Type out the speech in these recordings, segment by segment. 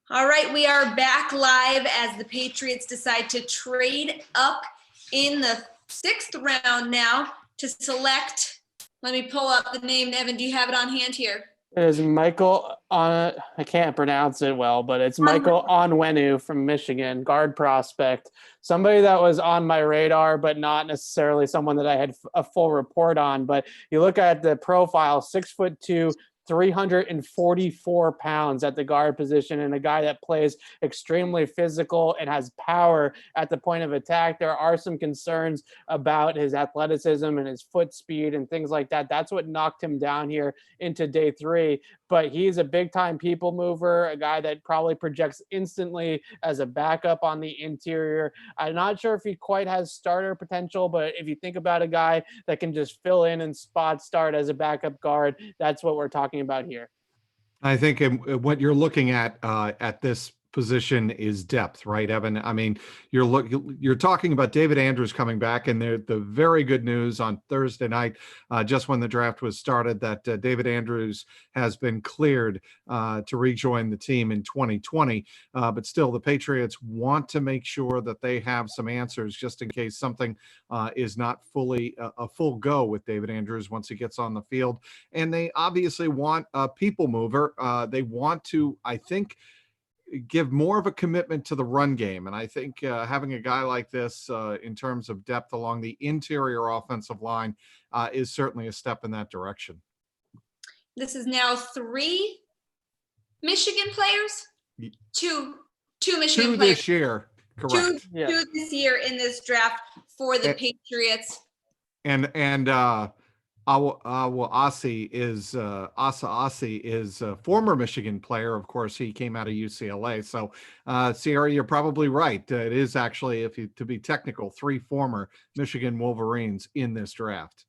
All right, we are back live as the Patriots decide to trade up in the 6th round now to select. Let me pull up the name. Evan, do you have it on hand here? It is Michael I can't pronounce it well, but it's Michael Onwenu from Michigan, guard prospect. Somebody that was on my radar, but not necessarily someone that I had a full report on. But you look at the profile, 6'2", 344 pounds at the guard position, and a guy that plays extremely physical and has power at the point of attack. There are some concerns about his athleticism and his foot speed and things like that. That's what knocked him down here into day 3. But he's a big time people mover, a guy that probably projects instantly as a backup on the interior. I'm not sure if he quite has starter potential, but if you think about a guy that can just fill in and spot start as a backup guard, that's what we're talking about here. I think what you're looking at this position is depth, right, Evan? I mean, you're talking about David Andrews coming back, and the very good news on Thursday night, just when the draft was started, that David Andrews has been cleared to rejoin the team in 2020. But still, the Patriots want to make sure that they have some answers just in case something is not fully a full go with David Andrews once he gets on the field. And they obviously want a people mover. They want to, I think, give more of a commitment to the run game. And I think having a guy like this in terms of depth along the interior offensive line is certainly a step in that direction. This is now 3 Michigan players? Two Michigan players. This year, correct. Two this year in this draft for the Patriots. And Asi is a former Michigan player. Of course, he came out of UCLA. So, Sierra, you're probably right. It is actually, to be technical, 3 former Michigan Wolverines in this draft.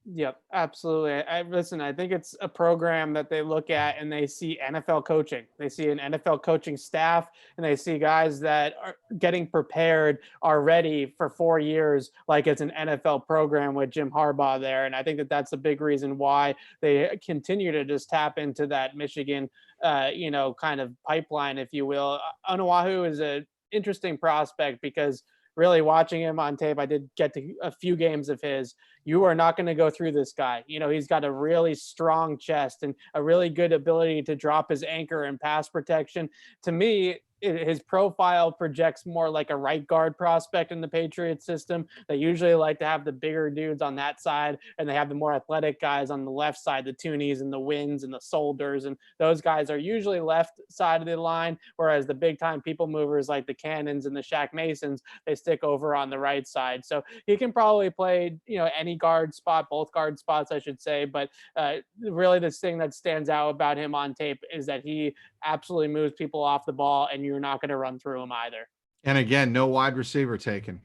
Yep, absolutely. I think it's a program that they look at and they see NFL coaching. They see an NFL coaching staff, and they see guys that are getting prepared already for 4 years, like it's an NFL program with Jim Harbaugh there. And I think that that's a big reason why they continue to just tap into that Michigan, kind of pipeline, if you will. Onuahu is an interesting prospect because really watching him on tape, I did get to a few games of his. You are not going to go through this guy. He's got a really strong chest and a really good ability to drop his anchor and pass protection. To me, his profile projects more like a right guard prospect in the Patriots system. They usually like to have the bigger dudes on that side, and they have the more athletic guys on the left side, the Toonies and the Wins and the Solders, and those guys are usually left side of the line, whereas the big time people movers like the Cannons and the Shaq Masons, they stick over on the right side. So he can probably play, any guard spot, both guard spots, I should say, but really this thing that stands out about him on tape is that he absolutely moves people off the ball, and you're not going to run through him either. And again, no wide receiver taken.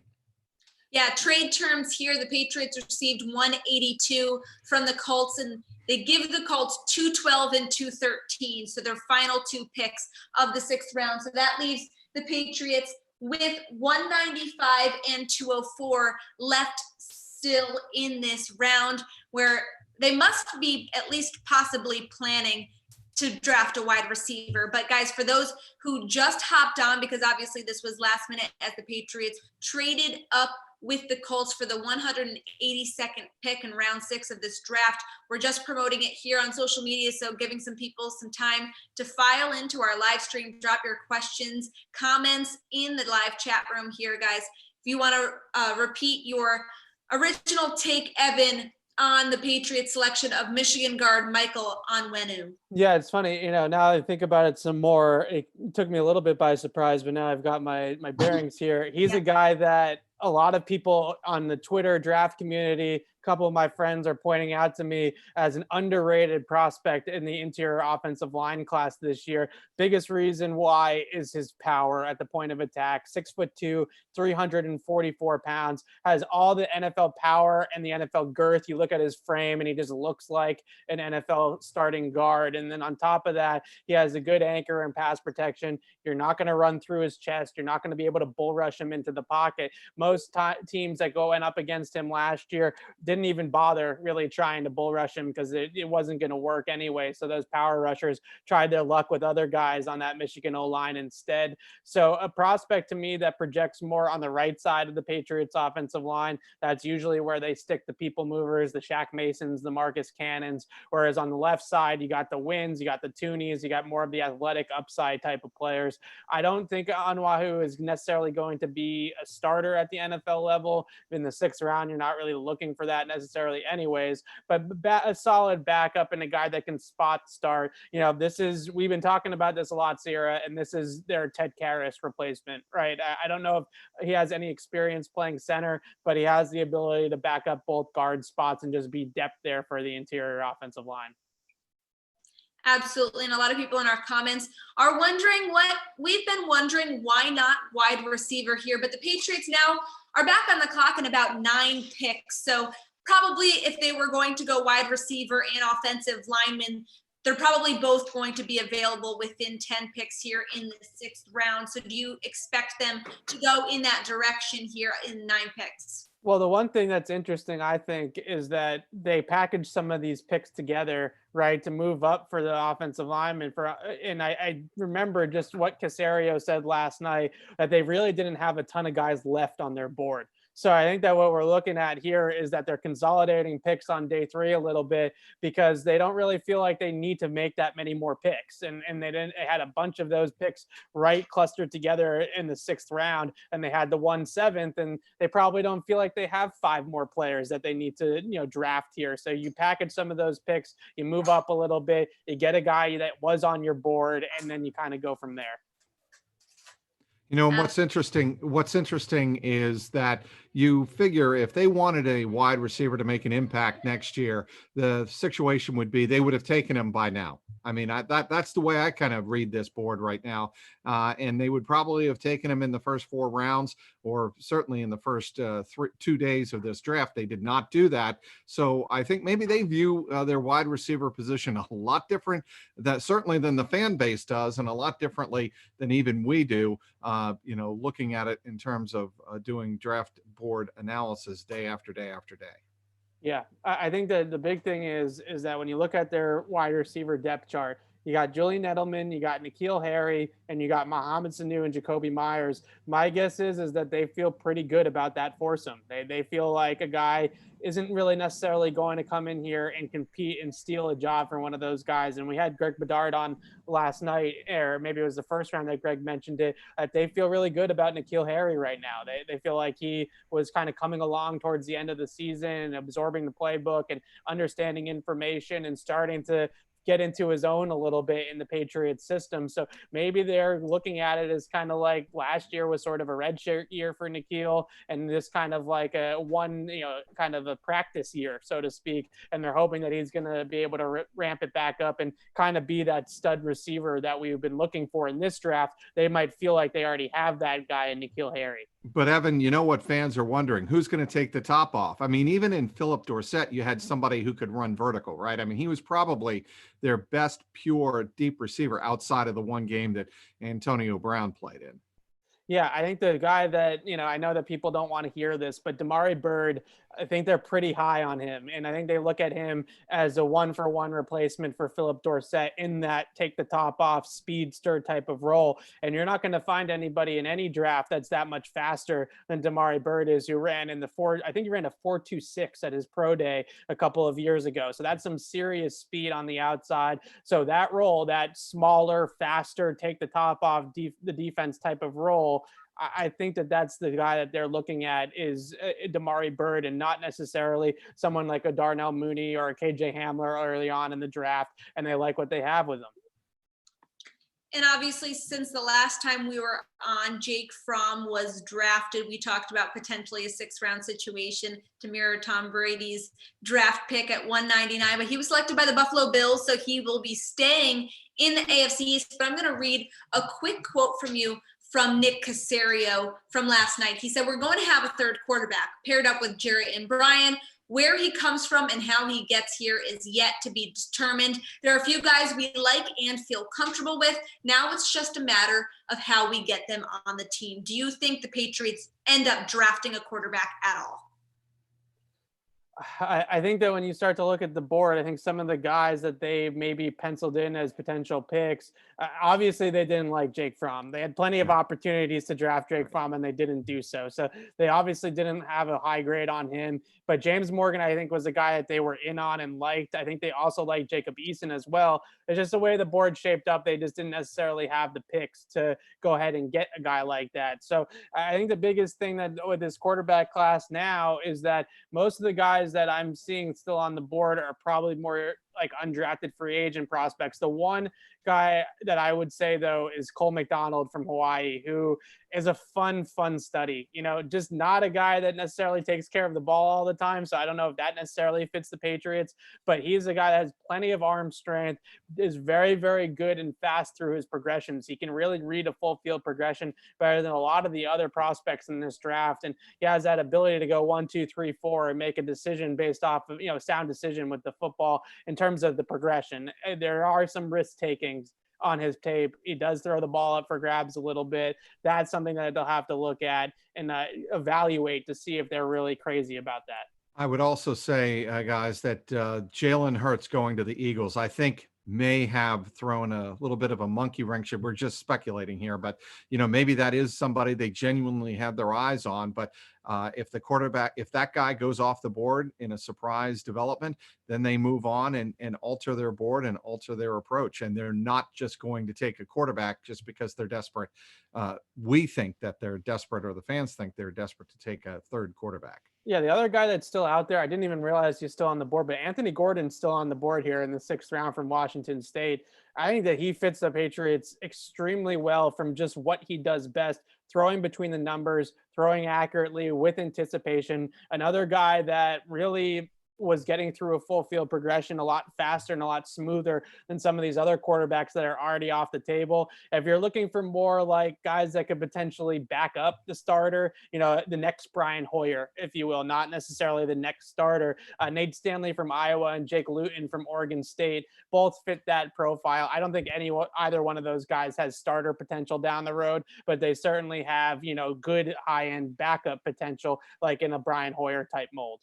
Yeah, trade terms here. The Patriots received 182 from the Colts, and they give the Colts 212 and 213. So their final 2 picks of the 6th round. So that leaves the Patriots with 195 and 204 left still in this round, where they must be at least possibly planning to draft a wide receiver. But guys, for those who just hopped on, because obviously this was last minute as the Patriots traded up with the Colts for the 182nd pick in round 6 of this draft. We're just promoting it here on social media, so giving some people some time to file into our live stream, drop your questions, comments in the live chat room here, guys. If you want to repeat your original take, Evan, on the Patriots selection of Michigan guard Michael Onwenu. Yeah, it's funny, now that I think about it some more, it took me a little bit by surprise, but now I've got my bearings here. He's a guy that a lot of people on the Twitter draft community, a couple of my friends are pointing out to me as an underrated prospect in the interior offensive line class this year. Biggest reason why is his power at the point of attack. 6'2", 344 pounds, has all the NFL power and the NFL girth. You look at his frame and he just looks like an NFL starting guard. And then on top of that, he has a good anchor and pass protection. You're not going to run through his chest. You're not going to be able to bull rush him into the pocket. Most teams that go up against him last year didn't didn't even bother really trying to bull rush him because it wasn't going to work anyway. So those power rushers tried their luck with other guys on that Michigan O-line instead. So a prospect to me that projects more on the right side of the Patriots offensive line, that's usually where they stick the people movers, the Shaq Masons, the Marcus Cannons. Whereas on the left side, you got the Wins, you got the Toonies, you got more of the athletic upside type of players. I don't think Onwenu is necessarily going to be a starter at the NFL level. In the 6th round, you're not really looking for that necessarily anyways, but a solid backup and a guy that can spot start. We've been talking about this a lot, Sierra, and this is their Ted Karras replacement, right? I don't know if he has any experience playing center, but he has the ability to back up both guard spots and just be depth there for the interior offensive line. Absolutely. And a lot of people in our comments are wondering what we've been wondering, why not wide receiver here? But the Patriots now are back on the clock in about 9 picks. So probably if they were going to go wide receiver and offensive lineman, they're probably both going to be available within 10 picks here in the 6th round. So do you expect them to go in that direction here in 9 picks? Well, the one thing that's interesting, I think, is that they packaged some of these picks together, right, to move up for the offensive lineman. And I remember just what Caserio said last night, that they really didn't have a ton of guys left on their board. So I think that what we're looking at here is that they're consolidating picks on day 3 a little bit because they don't really feel like they need to make that many more picks. And they had a bunch of those picks right clustered together in the 6th round, and they had the 1/7, and they probably don't feel like they have 5 more players that they need to, draft here. So you package some of those picks, you move up a little bit, you get a guy that was on your board, and then you kind of go from there. What's interesting is that you figure if they wanted a wide receiver to make an impact next year, the situation would be they would have taken him by now. I mean, that's the way I kind of read this board right now. And they would probably have taken him in the first 4 rounds, or certainly in the first 2 days of this draft. They did not do that. So I think maybe they view their wide receiver position a lot different, certainly than the fan base does, and a lot differently than even we do. Looking at it in terms of doing draft board analysis day after day after day. Yeah, I think that the big thing is that when you look at their wide receiver depth chart, you got Julian Edelman, you got N'Keal Harry, and you got Mohamed Sanu and Jacoby Myers. My guess is that they feel pretty good about that foursome. They feel like a guy isn't really necessarily going to come in here and compete and steal a job from one of those guys. And we had Greg Bedard on last night, or maybe it was the 1st round that Greg mentioned it, that they feel really good about N'Keal Harry right now. They feel like he was kind of coming along towards the end of the season and absorbing the playbook and understanding information and starting to get into his own a little bit in the Patriots system. So maybe they're looking at it as kind of like last year was sort of a redshirt year for N'Keal, and this kind of like kind of a practice year, so to speak. And they're hoping that he's going to be able to ramp it back up and kind of be that stud receiver that we've been looking for in this draft. They might feel like they already have that guy in N'Keal Harry. But Evan, you know what fans are wondering? Who's going to take the top off? I mean, even in Philip Dorsett, you had somebody who could run vertical, right? I mean, he was probably their best pure deep receiver outside of the one game that Antonio Brown played in. Yeah, I think the guy that, I know that people don't want to hear this, but Damari Byrd, I think they're pretty high on him. And I think they look at him as a 1-for-1 replacement for Philip Dorsett in that take the top off speedster type of role. And you're not going to find anybody in any draft that's that much faster than Damari Byrd is, who ran in I think he ran a 4.26 at his pro day a couple of years ago. So that's some serious speed on the outside. So that role, that smaller, faster, take the top off the defense type of role, I think that's the guy that they're looking at is Damari Byrd, and not necessarily someone like a Darnell Mooney or a KJ Hamler early on in the draft. And they like what they have with them. And obviously, since the last time we were on, Jake Fromm was drafted. We talked about potentially a 6th round situation to mirror Tom Brady's draft pick at 199, but he was selected by the Buffalo Bills, so he will be staying in the AFC East. But I'm going to read a quick quote from you from Nick Caserio from last night. He said, "We're going to have a 3rd quarterback paired up with Jarrett and Brian. Where he comes from and how he gets here is yet to be determined. There are a few guys we like and feel comfortable with. Now it's just a matter of how we get them on the team." Do you think the Patriots end up drafting a quarterback at all? I think that when you start to look at the board, I think some of the guys that they maybe penciled in as potential picks, obviously they didn't like Jake Fromm. They had plenty of Yeah. opportunities to draft Jake Right. Fromm and they didn't do so. So they obviously didn't have a high grade on him. But James Morgan, I think, was a guy that they were in on and liked. I think they also liked Jacob Eason as well. It's just the way the board shaped up. They just didn't necessarily have the picks to go ahead and get a guy like that. So I think the biggest thing that with this quarterback class now is that most of the guys that I'm seeing still on the board are probably more like undrafted free agent prospects. The one guy that I would say though is Cole McDonald from Hawaii, who is a fun study. Just not a guy that necessarily takes care of the ball all the time. So I don't know if that necessarily fits the Patriots, but he's a guy that has plenty of arm strength, is very, very good and fast through his progressions. He can really read a full field progression better than a lot of the other prospects in this draft. And he has that ability to go 1, 2, 3, 4 and make a decision based off of, sound decision with the football in terms of the progression. There are some risk takings on his tape. He does throw the ball up for grabs a little bit. That's something that they'll have to look at and evaluate to see if they're really crazy about that. I would also say, guys, that Jalen Hurts going to the Eagles, I think may have thrown a little bit of a monkey wrench. We're just speculating here, but maybe that is somebody they genuinely have their eyes on. But if that guy goes off the board in a surprise development, then they move on and alter their board and alter their approach. And they're not just going to take a quarterback just because they're desperate. We think that they're desperate, or the fans think they're desperate to take a third quarterback. Yeah, the other guy that's still out there, I didn't even realize he's still on the board, but Anthony Gordon's still on the board here in the 6th round from Washington State. I think that he fits the Patriots extremely well from just what he does best, throwing between the numbers, throwing accurately with anticipation. Another guy that really was getting through a full field progression a lot faster and a lot smoother than some of these other quarterbacks that are already off the table. If you're looking for more like guys that could potentially back up the starter, the next Brian Hoyer, if you will, not necessarily the next starter. Nate Stanley from Iowa and Jake Luton from Oregon State both fit that profile. I don't think either one of those guys has starter potential down the road, but they certainly have, good high-end backup potential, like in a Brian Hoyer type mold.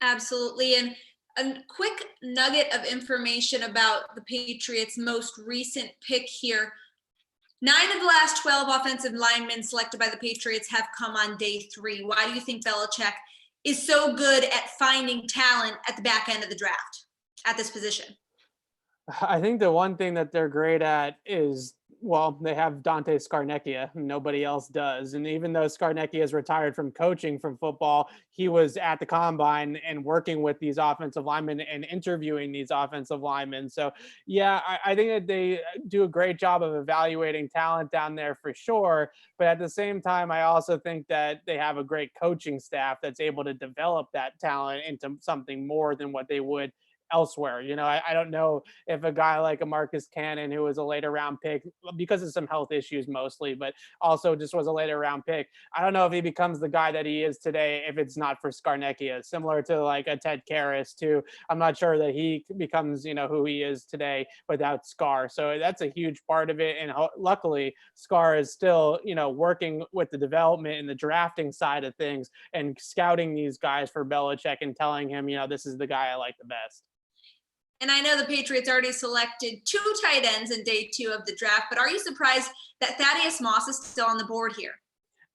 Absolutely. And a quick nugget of information about the Patriots' most recent pick here. 9 of the last 12 offensive linemen selected by the Patriots have come on day 3. Why do you think Belichick is so good at finding talent at the back end of the draft at this position? I think the one thing that they're great at is, well, they have Dante Scarnecchia. Nobody else does. And even though Scarnecchia is retired from coaching from football, he was at the combine and working with these offensive linemen and interviewing these offensive linemen. So, yeah, I think that they do a great job of evaluating talent down there for sure. But at the same time, I also think that they have a great coaching staff that's able to develop that talent into something more than what they would elsewhere. I don't know if a guy like a Marcus Cannon, who was a later round pick because of some health issues mostly, but also just was a later round pick, I don't know if he becomes the guy that he is today if it's not for Scarnecchia. Similar to like a Ted Karras too. I'm not sure that he becomes, who he is today without Scar. So that's a huge part of it. And luckily Scar is still, working with the development and the drafting side of things and scouting these guys for Belichick and telling him, this is the guy I like the best. And I know the Patriots already selected 2 tight ends in day 2 of the draft, but are you surprised that Thaddeus Moss is still on the board here?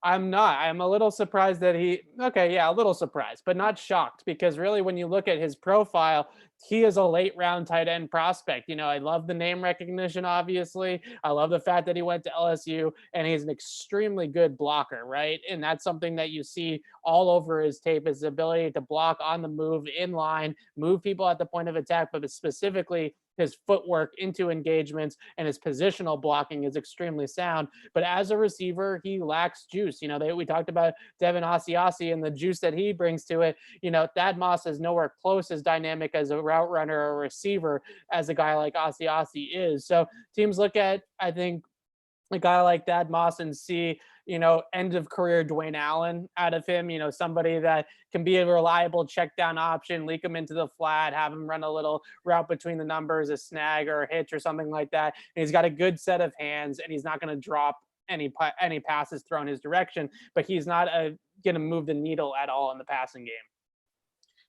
I'm not. I'm a little surprised that a little surprised, but not shocked, because really when you look at his profile, he is a late round tight end prospect. I love the name recognition, obviously. I love the fact that he went to LSU and he's an extremely good blocker, right? And that's something that you see all over his tape, his ability to block on the move, in line, move people at the point of attack, but specifically his footwork into engagements and his positional blocking is extremely sound. But as a receiver, he lacks juice. We talked about Devin Asiasi and the juice that he brings to it. Thad Moss is nowhere close as dynamic as a route runner or receiver as a guy like Asiasi is. So teams look at, I think, a guy like Thad Moss and see, end of career Dwayne Allen out of him, somebody that can be a reliable check down option, leak him into the flat, have him run a little route between the numbers, a snag or a hitch or something like that. And he's got a good set of hands and he's not going to drop any passes thrown his direction, but he's not going to move the needle at all in the passing game.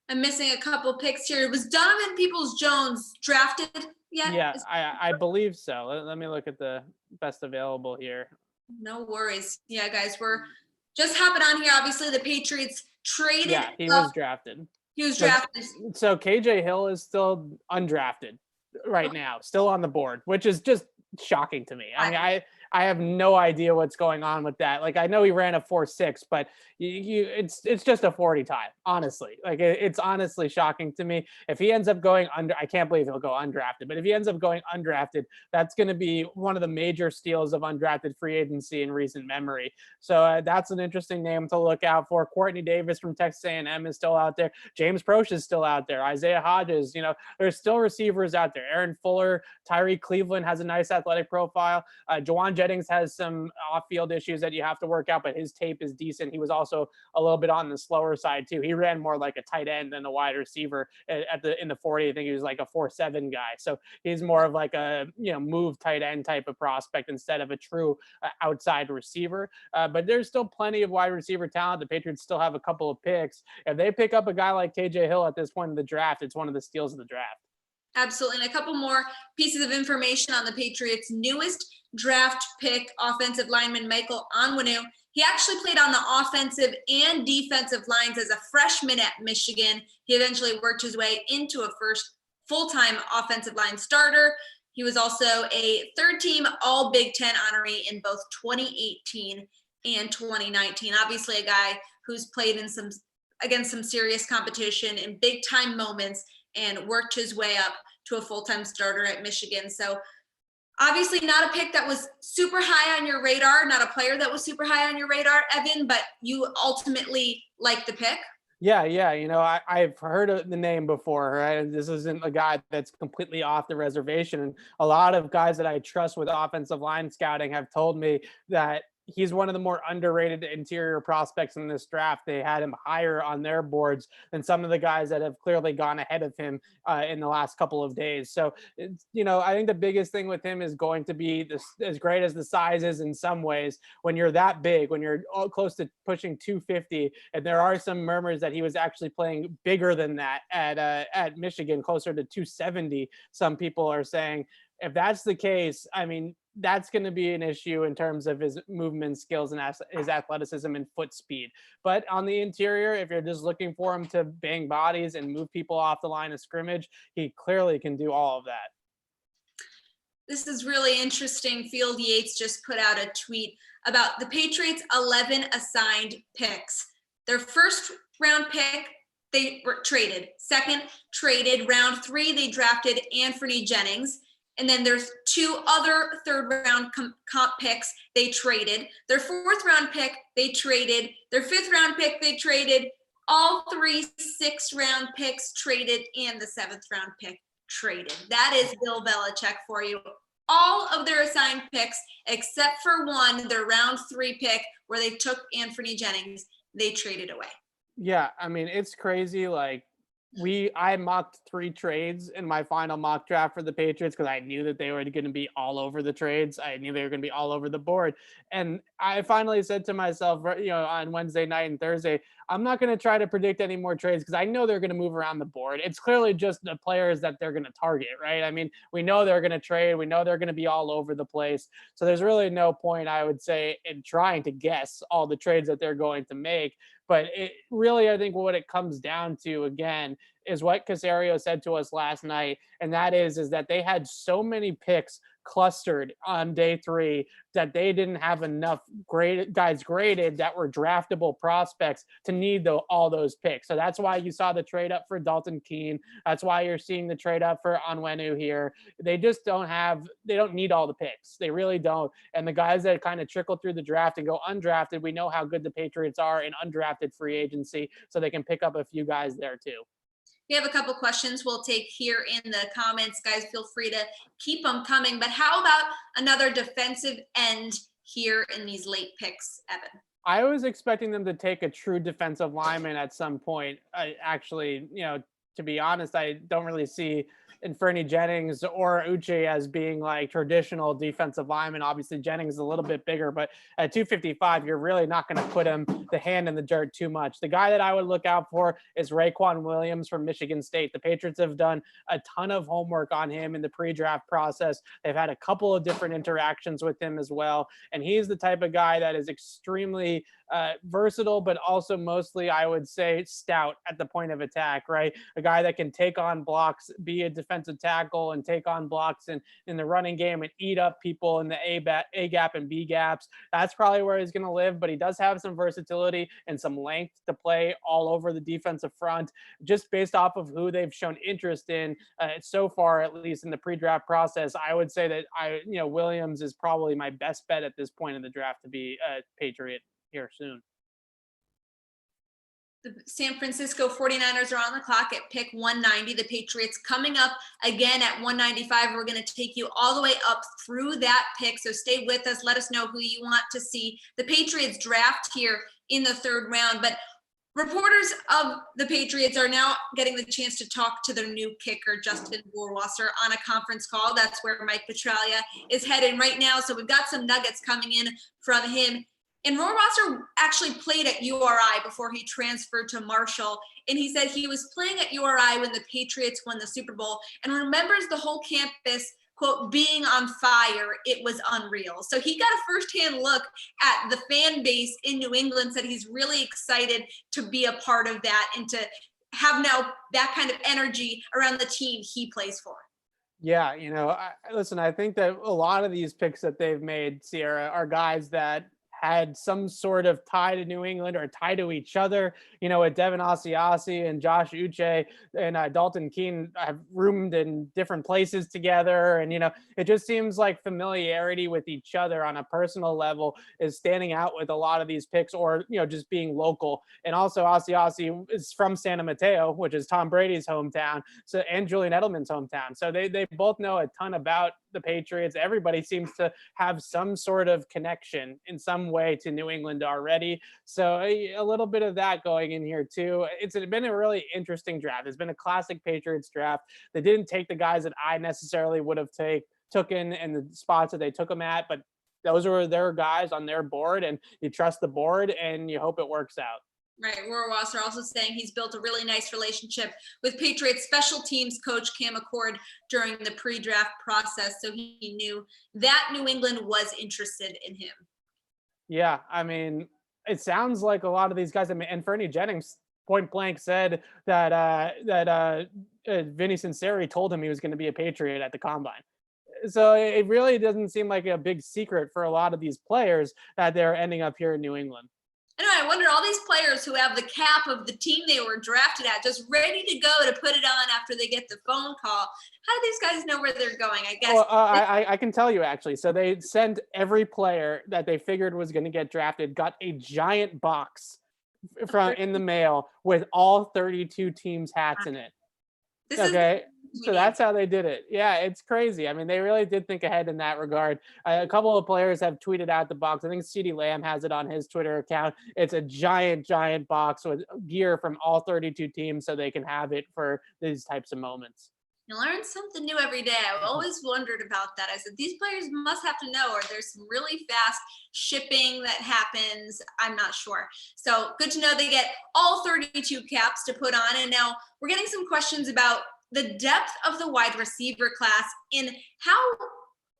I'm missing a couple picks here. Was Donovan Peoples-Jones drafted yet? Yeah, I believe so. Let me look at the best available here. No worries. Yeah, guys, we're just hopping on here. Obviously, the Patriots traded. Yeah, he was drafted. He was drafted. So KJ Hill is still undrafted right now, still on the board, which is just shocking to me. I mean, I have no idea what's going on with that. Like, I know he ran a 4.6, but it's just a 40 time, honestly. Like, it's honestly shocking to me. If he ends up going under, I can't believe he'll go undrafted, but if he ends up going undrafted, that's going to be one of the major steals of undrafted free agency in recent memory. So that's an interesting name to look out for. Courtney Davis from Texas A&M is still out there. James Proche is still out there. Isaiah Hodges, there's still receivers out there. Aaron Fuller, Tyree Cleveland has a nice athletic profile. Juwan Jennings has some off-field issues that you have to work out, but his tape is decent. He was also a little bit on the slower side too. He ran more like a tight end than a wide receiver in the 40. I think he was like a 4.7 guy. So he's more of like a move tight end type of prospect instead of a true outside receiver. But there's still plenty of wide receiver talent. The Patriots still have a couple of picks. If they pick up a guy like KJ Hill at this point in the draft, it's one of the steals of the draft. Absolutely. And a couple more pieces of information on the Patriots' newest draft pick, offensive lineman Michael Onwenu. He actually played on the offensive and defensive lines as a freshman at Michigan. He eventually worked his way into a first full-time offensive line starter. He was also a third-team All-Big Ten honoree in both 2018 and 2019. Obviously, a guy who's played against some serious competition in big-time moments and worked his way up to a full-time starter at Michigan. So obviously not a pick that was super high on your radar, not a player that was super high on your radar, Evan, but you ultimately like the pick. Yeah. I've heard of the name before, right? This isn't a guy that's completely off the reservation. And a lot of guys that I trust with offensive line scouting have told me that he's one of the more underrated interior prospects in this draft. They had him higher on their boards than some of the guys that have clearly gone ahead of him in the last couple of days. So, I think the biggest thing with him is going to be this, as great as the size is in some ways, when you're that big, when you're close to pushing 250, and there are some murmurs that he was actually playing bigger than that at Michigan, closer to 270. Some people are saying, if that's the case, I mean, that's going to be an issue in terms of his movement skills and his athleticism and foot speed. But on the interior, if you're just looking for him to bang bodies and move people off the line of scrimmage, he clearly can do all of that. This is really interesting. Field Yates just put out a tweet about the Patriots' 11 assigned picks. Their first round pick, they were traded. Second, traded. Round 3, they drafted Anthony Jennings. And then there's 2 other third-round comp picks they traded. Their 4th round pick, they traded. Their 5th round pick, they traded. All 3 6th-round picks traded, and the 7th round pick traded. That is Bill Belichick for you. All of their assigned picks, except for one, their round 3 pick, where they took Anthony Jennings, they traded away. Yeah, I mean, it's crazy. Like, I mocked 3 trades in my final mock draft for the Patriots because I knew that they were going to be all over the trades. I knew they were going to be all over the board. And I finally said to myself, on Wednesday night and Thursday, I'm not going to try to predict any more trades because I know they're going to move around the board. It's clearly just the players that they're going to target, right? I mean, we know they're going to trade. We know they're going to be all over the place. So there's really no point, I would say, in trying to guess all the trades that they're going to make. But it really, I think what it comes down to, again, is what Caserio said to us last night. And that is that they had so many picks clustered on day 3 that they didn't have enough guys graded that were draftable prospects to need all those picks. So that's why you saw the trade up for Dalton Keene. That's why you're seeing the trade up for Onwenu here. They just they don't need all the picks. They really don't. And the guys that kind of trickle through the draft and go undrafted, we know how good the Patriots are in undrafted free agency, so they can pick up a few guys there too. We have a couple questions we'll take here in the comments. Guys, feel free to keep them coming. But how about another defensive end here in these late picks, Evan? I was expecting them to take a true defensive lineman at some point. To be honest, I don't really see Fernie Jennings or Uche as being like traditional defensive linemen. Obviously, Jennings is a little bit bigger, but at 255, you're really not going to put him the hand in the dirt too much. The guy that I would look out for is Raekwon Williams from Michigan State. The Patriots have done a ton of homework on him in the pre-draft process. They've had a couple of different interactions with him as well. And he's the type of guy that is extremely versatile, but also mostly, I would say, stout at the point of attack, right? A guy that can take on blocks, be a defensive tackle, and take on blocks in the running game and eat up people in the A gap and B gaps. That's probably where he's going to live, but he does have some versatility and some length to play all over the defensive front, just based off of who they've shown interest in so far, at least in the pre-draft process. I would say that Williams is probably my best bet at this point in the draft to be a Patriot here soon. The San Francisco 49ers are on the clock at pick 190. The Patriots coming up again at 195. We're going to take you all the way up through that pick. So stay with us. Let us know who you want to see the Patriots draft here in the third round. But reporters of the Patriots are now getting the chance to talk to their new kicker, Justin Rohrwasser, on a conference call. That's where Mike Petraglia is headed right now. So we've got some nuggets coming in from him. And Rohrwasser actually played at URI before he transferred to Marshall. And he said he was playing at URI when the Patriots won the Super Bowl and remembers the whole campus, quote, being on fire. It was unreal. So he got a firsthand look at the fan base in New England, said he's really excited to be a part of that and to have now that kind of energy around the team he plays for. Yeah, listen, I think that a lot of these picks that they've made, Sierra, are guys that had some sort of tie to New England or tie to each other, with Devin Asiasi and Josh Uche and Dalton Keene have roomed in different places together. And, it just seems like familiarity with each other on a personal level is standing out with a lot of these picks, or, just being local. And also Asiasi is from San Mateo, which is Tom Brady's hometown, and Julian Edelman's hometown. So they both know a ton about the Patriots. Everybody seems to have some sort of connection in some way to New England already. So a little bit of that going in here too. It's been a really interesting draft. It's been a classic Patriots draft. They didn't take the guys that I necessarily would have taken in the spots that they took them at, but those were their guys on their board, and you trust the board and you hope it works out. Right. Rohrwasser also saying he's built a really nice relationship with Patriots special teams coach Cam Accord during the pre-draft process. So he knew that New England was interested in him. Yeah. I mean, it sounds like a lot of these guys, and Fernie Jennings point blank said that Vinny Sinceri told him he was going to be a Patriot at the combine. So it really doesn't seem like a big secret for a lot of these players that they're ending up here in New England. I know. I wonder, all these players who have the cap of the team they were drafted at, just ready to go to put it on after they get the phone call. How do these guys know where they're going? I guess. Well, I can tell you, actually. So they sent every player that they figured was going to get drafted, got a giant box in the mail with all 32 teams' hats in it. Okay. So that's how they did it. Yeah, it's crazy. I mean, they really did think ahead in that regard. A couple of players have tweeted out the box. I think CeeDee Lamb has it on his Twitter account. It's a giant box with gear from all 32 teams so they can have it for these types of moments. You learn something new every day. I've always wondered about that. I said, these players must have to know, or there's some really fast shipping that happens. I'm not sure. So good to know they get all 32 caps to put on. And now we're getting some questions about the depth of the wide receiver class and how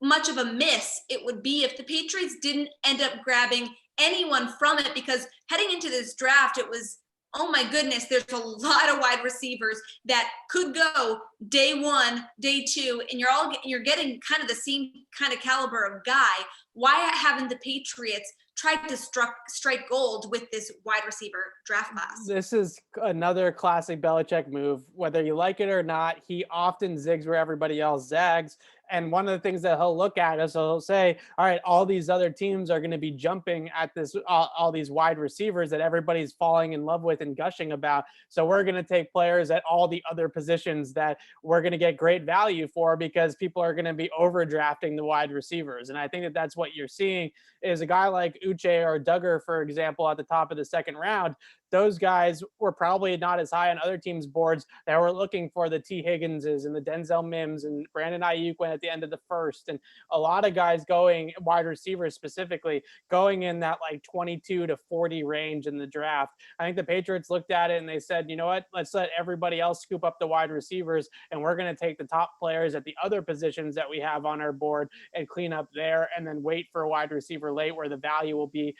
much of a miss it would be if the Patriots didn't end up grabbing anyone from it, because heading into this draft, it was, oh my goodness, there's a lot of wide receivers that could go day one, day two, and you're getting kind of the same kind of caliber of guy. Why haven't the Patriots tried to strike gold with this wide receiver draft class? This is another classic Belichick move. Whether you like it or not, he often zigs where everybody else zags. And one of the things that he'll look at is he'll say, all right, all these other teams are going to be jumping at this, all these wide receivers that everybody's falling in love with and gushing about. So we're going to take players at all the other positions that we're going to get great value for, because people are going to be overdrafting the wide receivers. And I think that that's what you're seeing is a guy like Uche or Duggar, for example, at the top of the second round. those guys were probably not as high on other teams' boards that were looking for the T. Higginses and the Denzel Mims, and Brandon Ayuk went at the end of the first. And a lot of guys going, wide receivers specifically, going in that like 22 to 40 range in the draft. I think the Patriots looked at it and they said, you know what, let's let everybody else scoop up the wide receivers, and we're going to take the top players at the other positions that we have on our board and clean up there, and then wait for a wide receiver late where the value will be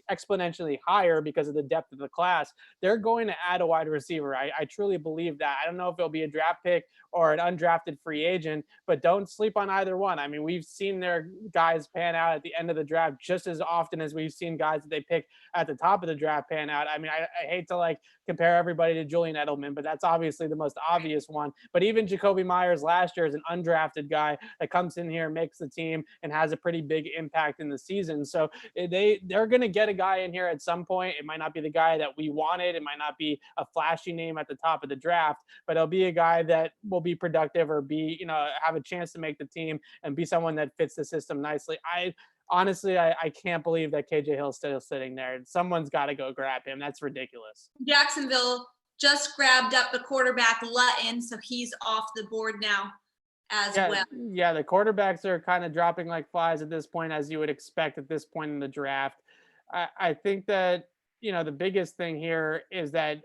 exponentially higher because of the depth of the class. They're going to add a wide receiver. I truly believe that. I don't know if it'll be a draft pick or an undrafted free agent, but don't sleep on either one. I mean, we've seen their guys pan out at the end of the draft just as often as we've seen guys that they pick at the top of the draft pan out. I mean, I hate to like compare everybody to Julian Edelman, but that's obviously the most obvious one. But even Jacoby Myers last year is an undrafted guy that comes in here, makes the team, and has a pretty big impact in the season. So they're going to get a guy in here at some point. It might not be the guy that we wanted. It might not be a flashy name at the top of the draft, but it'll be a guy that will be productive or be, have a chance to make the team and be someone that fits the system nicely. Honestly, I can't believe that KJ Hill's still sitting there. Someone's got to go grab him. That's ridiculous. Jacksonville just grabbed up the quarterback Lutton, so he's off the board now as well. Yeah, the quarterbacks are kind of dropping like flies at this point, as you would expect at this point in the draft. I think that, the biggest thing here is that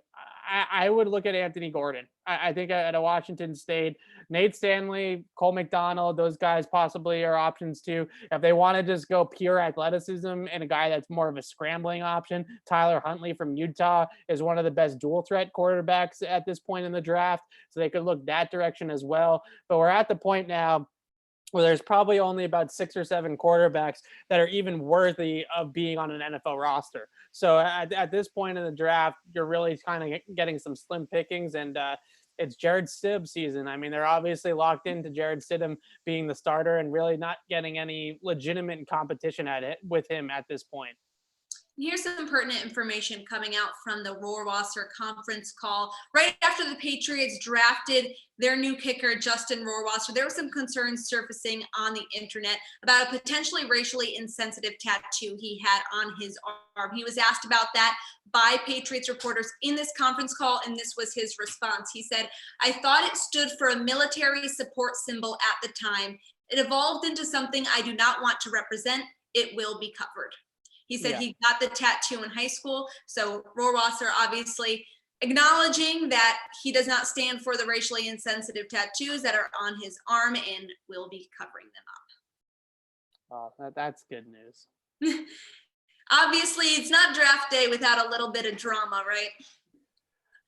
I would look at Anthony Gordon. I think at a Washington State, Nate Stanley, Cole McDonald, those guys possibly are options too. If they want to just go pure athleticism and a guy that's more of a scrambling option, Tyler Huntley from Utah is one of the best dual threat quarterbacks at this point in the draft. So they could look that direction as well. But we're at the point now where there's probably only about 6 or 7 quarterbacks that are even worthy of being on an NFL roster. So at this point in the draft, you're really kind of getting some slim pickings, and it's Jared Stidham season. I mean, they're obviously locked into Jared Stidham being the starter and really not getting any legitimate competition at it with him at this point. Here's some pertinent information coming out from the Rohrwasser conference call. Right after the Patriots drafted their new kicker, Justin Rohrwasser, there were some concerns surfacing on the internet about a potentially racially insensitive tattoo he had on his arm. He was asked about that by Patriots reporters in this conference call, and this was his response. He said, "I thought it stood for a military support symbol at the time. It evolved into something I do not want to represent. It will be covered." He said he got the tattoo in high school. So Rohrwasser obviously acknowledging that he does not stand for the racially insensitive tattoos that are on his arm and will be covering them up. Oh, that's good news. Obviously, it's not draft day without a little bit of drama, right?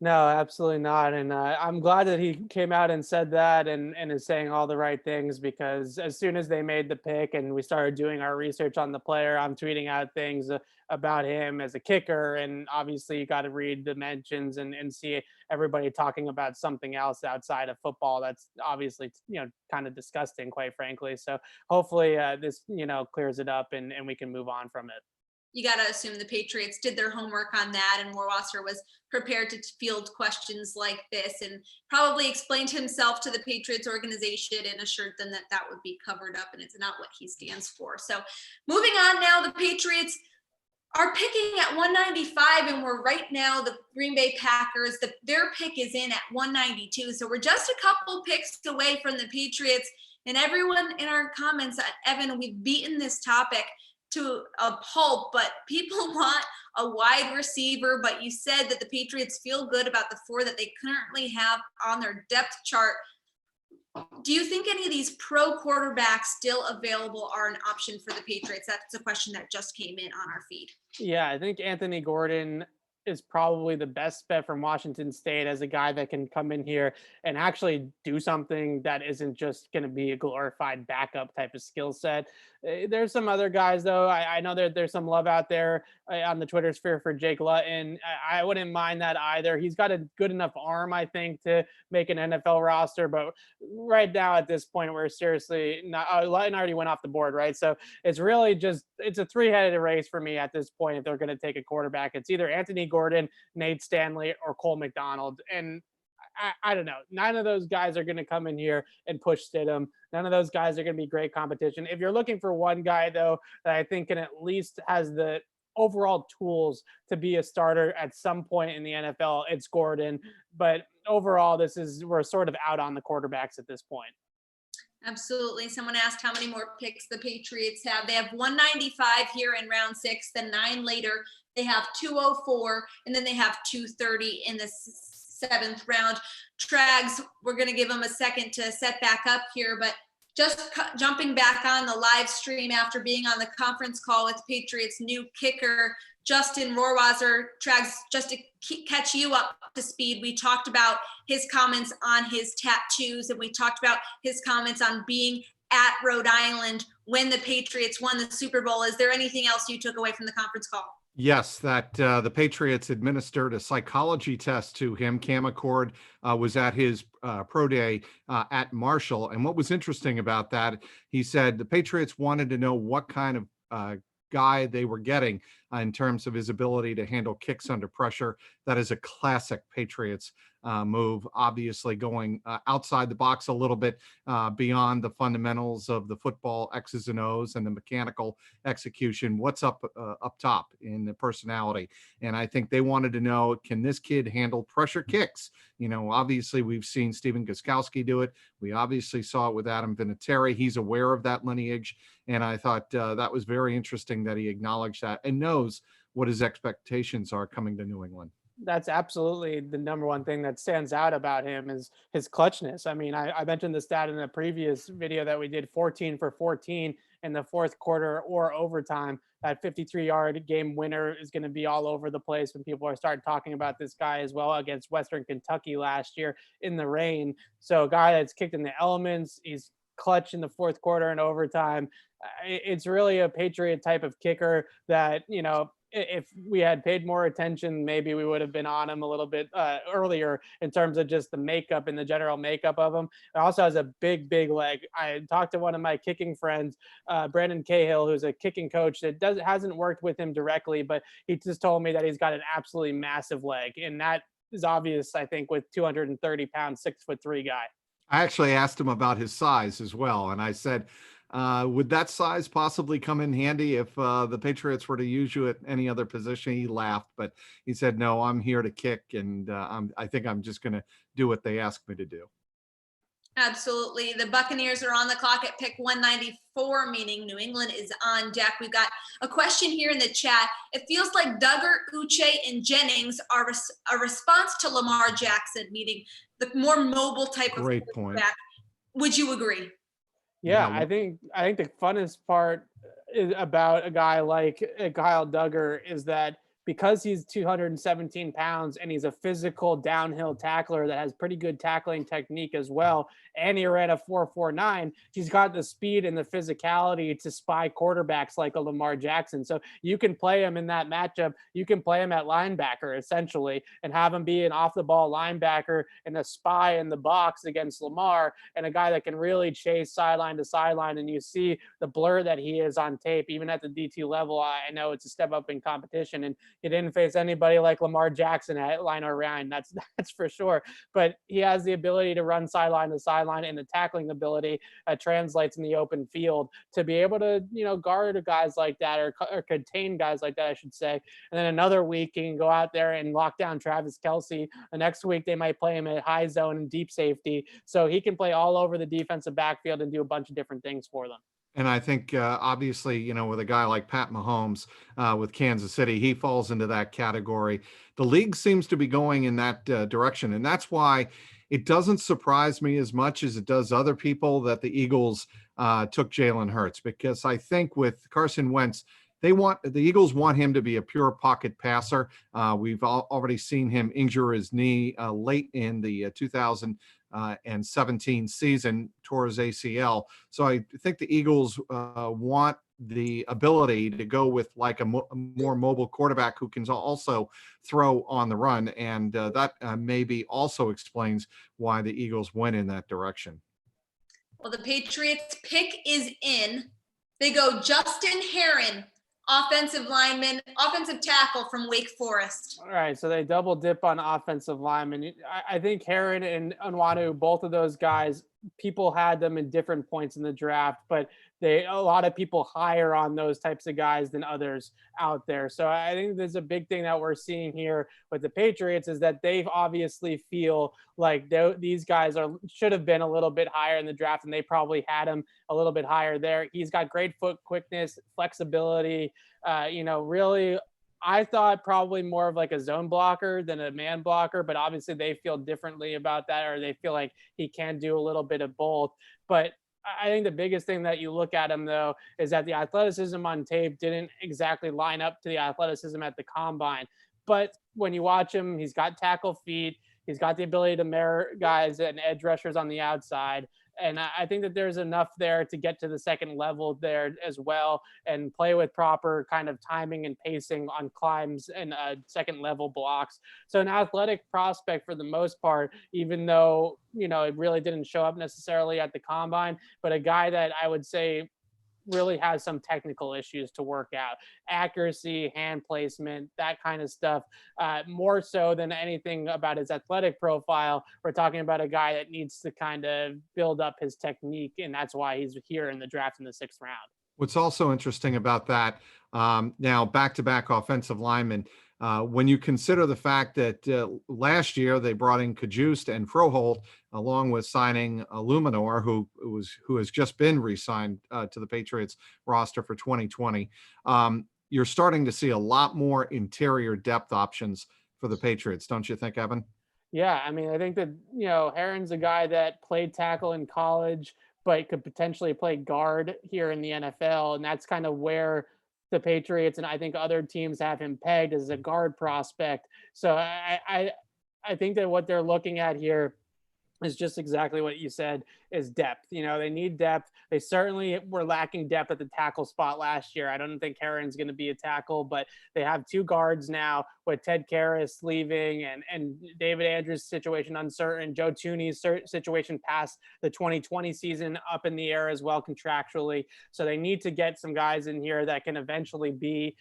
No, absolutely not. And I'm glad that he came out and said that and is saying all the right things, because as soon as they made the pick and we started doing our research on the player, I'm tweeting out things about him as a kicker. And obviously you got to read the mentions and see everybody talking about something else outside of football. That's obviously, kind of disgusting, quite frankly. So hopefully this, clears it up and we can move on from it. You got to assume the Patriots did their homework on that, and Rohrwasser was prepared to field questions like this and probably explained himself to the Patriots organization and assured them that that would be covered up, and it's not what he stands for. So moving on now, the Patriots are picking at 195, and we're right now the Green Bay Packers. Their pick is in at 192, so we're just a couple picks away from the Patriots. And everyone in our comments, Evan, we've beaten this topic to a pulp, but people want a wide receiver. But you said that the Patriots feel good about the 4 that they currently have on their depth chart. Do you think any of these pro quarterbacks still available are an option for the Patriots? That's a question that just came in on our feed. Yeah, I think Anthony Gordon is probably the best bet from Washington State as a guy that can come in here and actually do something that isn't just going to be a glorified backup type of skill set. There's some other guys, though. I know that there's some love out there on the Twitter sphere for Jake Luton. I wouldn't mind that either. He's got a good enough arm, I think, to make an NFL roster. But right now at this point, we're seriously not. Luton already went off the board, right? So it's really just it's a 3-headed race for me at this point. If they're going to take a quarterback, it's either Anthony Gordon, Nate Stanley, or Cole McDonald. And I don't know. None of those guys are going to come in here and push Stidham. None of those guys are going to be great competition. If you're looking for one guy, though, that I think can at least has the overall tools to be a starter at some point in the NFL, it's Gordon. But overall, we're sort of out on the quarterbacks at this point. Absolutely. Someone asked how many more picks the Patriots have. They have 195 here in round 6, then 9 later. They have 204, and then they have 230 in the 7th round. Trags, we're going to give them a second to set back up here, but just jumping back on the live stream after being on the conference call with Patriots' new kicker, Justin Rohrwasser. Trags, just to catch you up to speed, we talked about his comments on his tattoos, and we talked about his comments on being at Rhode Island when the Patriots won the Super Bowl. Is there anything else you took away from the conference call? Yes, that the Patriots administered a psychology test to him. Cam McCord was at his pro day at Marshall. And what was interesting about that, he said the Patriots wanted to know what kind of guy they were getting in terms of his ability to handle kicks under pressure. That is a classic Patriots move, obviously going outside the box a little bit beyond the fundamentals of the football X's and O's and the mechanical execution. What's up top in the personality? And I think they wanted to know, can this kid handle pressure kicks? You know, obviously we've seen Stephen Gostkowski do it. We obviously saw it with Adam Vinatieri. He's aware of that lineage. And I thought that was very interesting that he acknowledged that and knows what his expectations are coming to New England. That's absolutely the number one thing that stands out about him is his clutchness. I mean, I mentioned the stat in a previous video that we did, 14 for 14 in the 4th quarter or overtime. That 53-yard game winner is going to be all over the place when people are starting talking about this guy as well against Western Kentucky last year in the rain. So a guy that's kicked in the elements, he's clutch in the 4th quarter and overtime. It's really a Patriot type of kicker that, you know, if we had paid more attention, maybe we would have been on him a little bit earlier in terms of just the makeup and the general makeup of him. It also has a big, big leg. I talked to one of my kicking friends, Brandon Cahill, who's a kicking coach that hasn't worked with him directly, but he just told me that he's got an absolutely massive leg. And that is obvious, I think, with 230 pounds, 6'3" guy. I actually asked him about his size as well. And I said, would that size possibly come in handy if the Patriots were to use you at any other position? He laughed, but he said, no, I'm here to kick. And I think I'm just going to do what they ask me to do. Absolutely. The Buccaneers are on the clock at pick 194, meaning New England is on deck. We've got a question here in the chat. It feels like Duggar, Uche, and Jennings are a response to Lamar Jackson, meaning the more mobile type of quarterback. Would you agree? Yeah, I think the funnest part about a guy like Kyle Duggar is that because he's 217 pounds and he's a physical downhill tackler that has pretty good tackling technique as well, and he ran a 4.49, he's got the speed and the physicality to spy quarterbacks like a Lamar Jackson. So you can play him in that matchup. You can play him at linebacker essentially and have him be an off the ball linebacker and a spy in the box against Lamar, and a guy that can really chase sideline to sideline. And you see the blur that he is on tape, even at the DT level. I know it's a step up in competition, and he didn't face anybody like Lamar Jackson at line or Ryan. That's for sure. But he has the ability to run sideline to sideline, and the tackling ability translates in the open field to be able to, you know, guard guys like that or contain guys like that, I should say. And then another week he can go out there and lock down Travis Kelce. The next week they might play him at high zone and deep safety. So he can play all over the defensive backfield and do a bunch of different things for them. And I think, obviously, you know, with a guy like Pat Mahomes with Kansas City, he falls into that category. The league seems to be going in that direction. And that's why it doesn't surprise me as much as it does other people that the Eagles took Jalen Hurts, because I think with Carson Wentz, the Eagles want him to be a pure pocket passer. We've already seen him injure his knee late in the 2017 season, tore his ACL. So I think the Eagles want the ability to go with like a more mobile quarterback who can also throw on the run. And that maybe also explains why the Eagles went in that direction. Well, the Patriots pick is in. They go Justin Herron, offensive tackle from Wake Forest. All right, so they double dip on offensive linemen. I think Herron and Onwenu, both of those guys, people had them in different points in the draft, but a lot of people higher on those types of guys than others out there. So I think there's a big thing that we're seeing here with the Patriots is that they obviously feel like these guys should have been a little bit higher in the draft, and they probably had him a little bit higher there. He's got great foot quickness, flexibility, really. I thought probably more of like a zone blocker than a man blocker, but obviously they feel differently about that, or they feel like he can do a little bit of both. But I think the biggest thing that you look at him, though, is that the athleticism on tape didn't exactly line up to the athleticism at the combine. But when you watch him, he's got tackle feet. He's got the ability to mirror guys and edge rushers on the outside. And I think that there's enough there to get to the second level there as well and play with proper kind of timing and pacing on climbs and second level blocks. So an athletic prospect for the most part, even though, it really didn't show up necessarily at the combine, but a guy that I would say really has some technical issues to work out, accuracy, hand placement, that kind of stuff. More so than anything about his athletic profile, we're talking about a guy that needs to kind of build up his technique, and that's why he's here in the draft in the 6th round. What's also interesting about that, now back-to-back offensive linemen, when you consider the fact that last year they brought in Kajust and Froholt, along with signing Luminor, who has just been re-signed to the Patriots roster for 2020, you're starting to see a lot more interior depth options for the Patriots, don't you think, Evan? Yeah, I mean, I think that, Herron's a guy that played tackle in college, but could potentially play guard here in the NFL. And that's kind of where the Patriots and I think other teams have him pegged as a guard prospect. So I think that what they're looking at here is just exactly what you said, is depth. They need depth. They certainly were lacking depth at the tackle spot last year. I don't think Herron's going to be a tackle, but they have 2 guards now with Ted Karras leaving and David Andrews' situation uncertain. Joe Thuney's situation past the 2020 season up in the air as well contractually. So they need to get some guys in here that can eventually be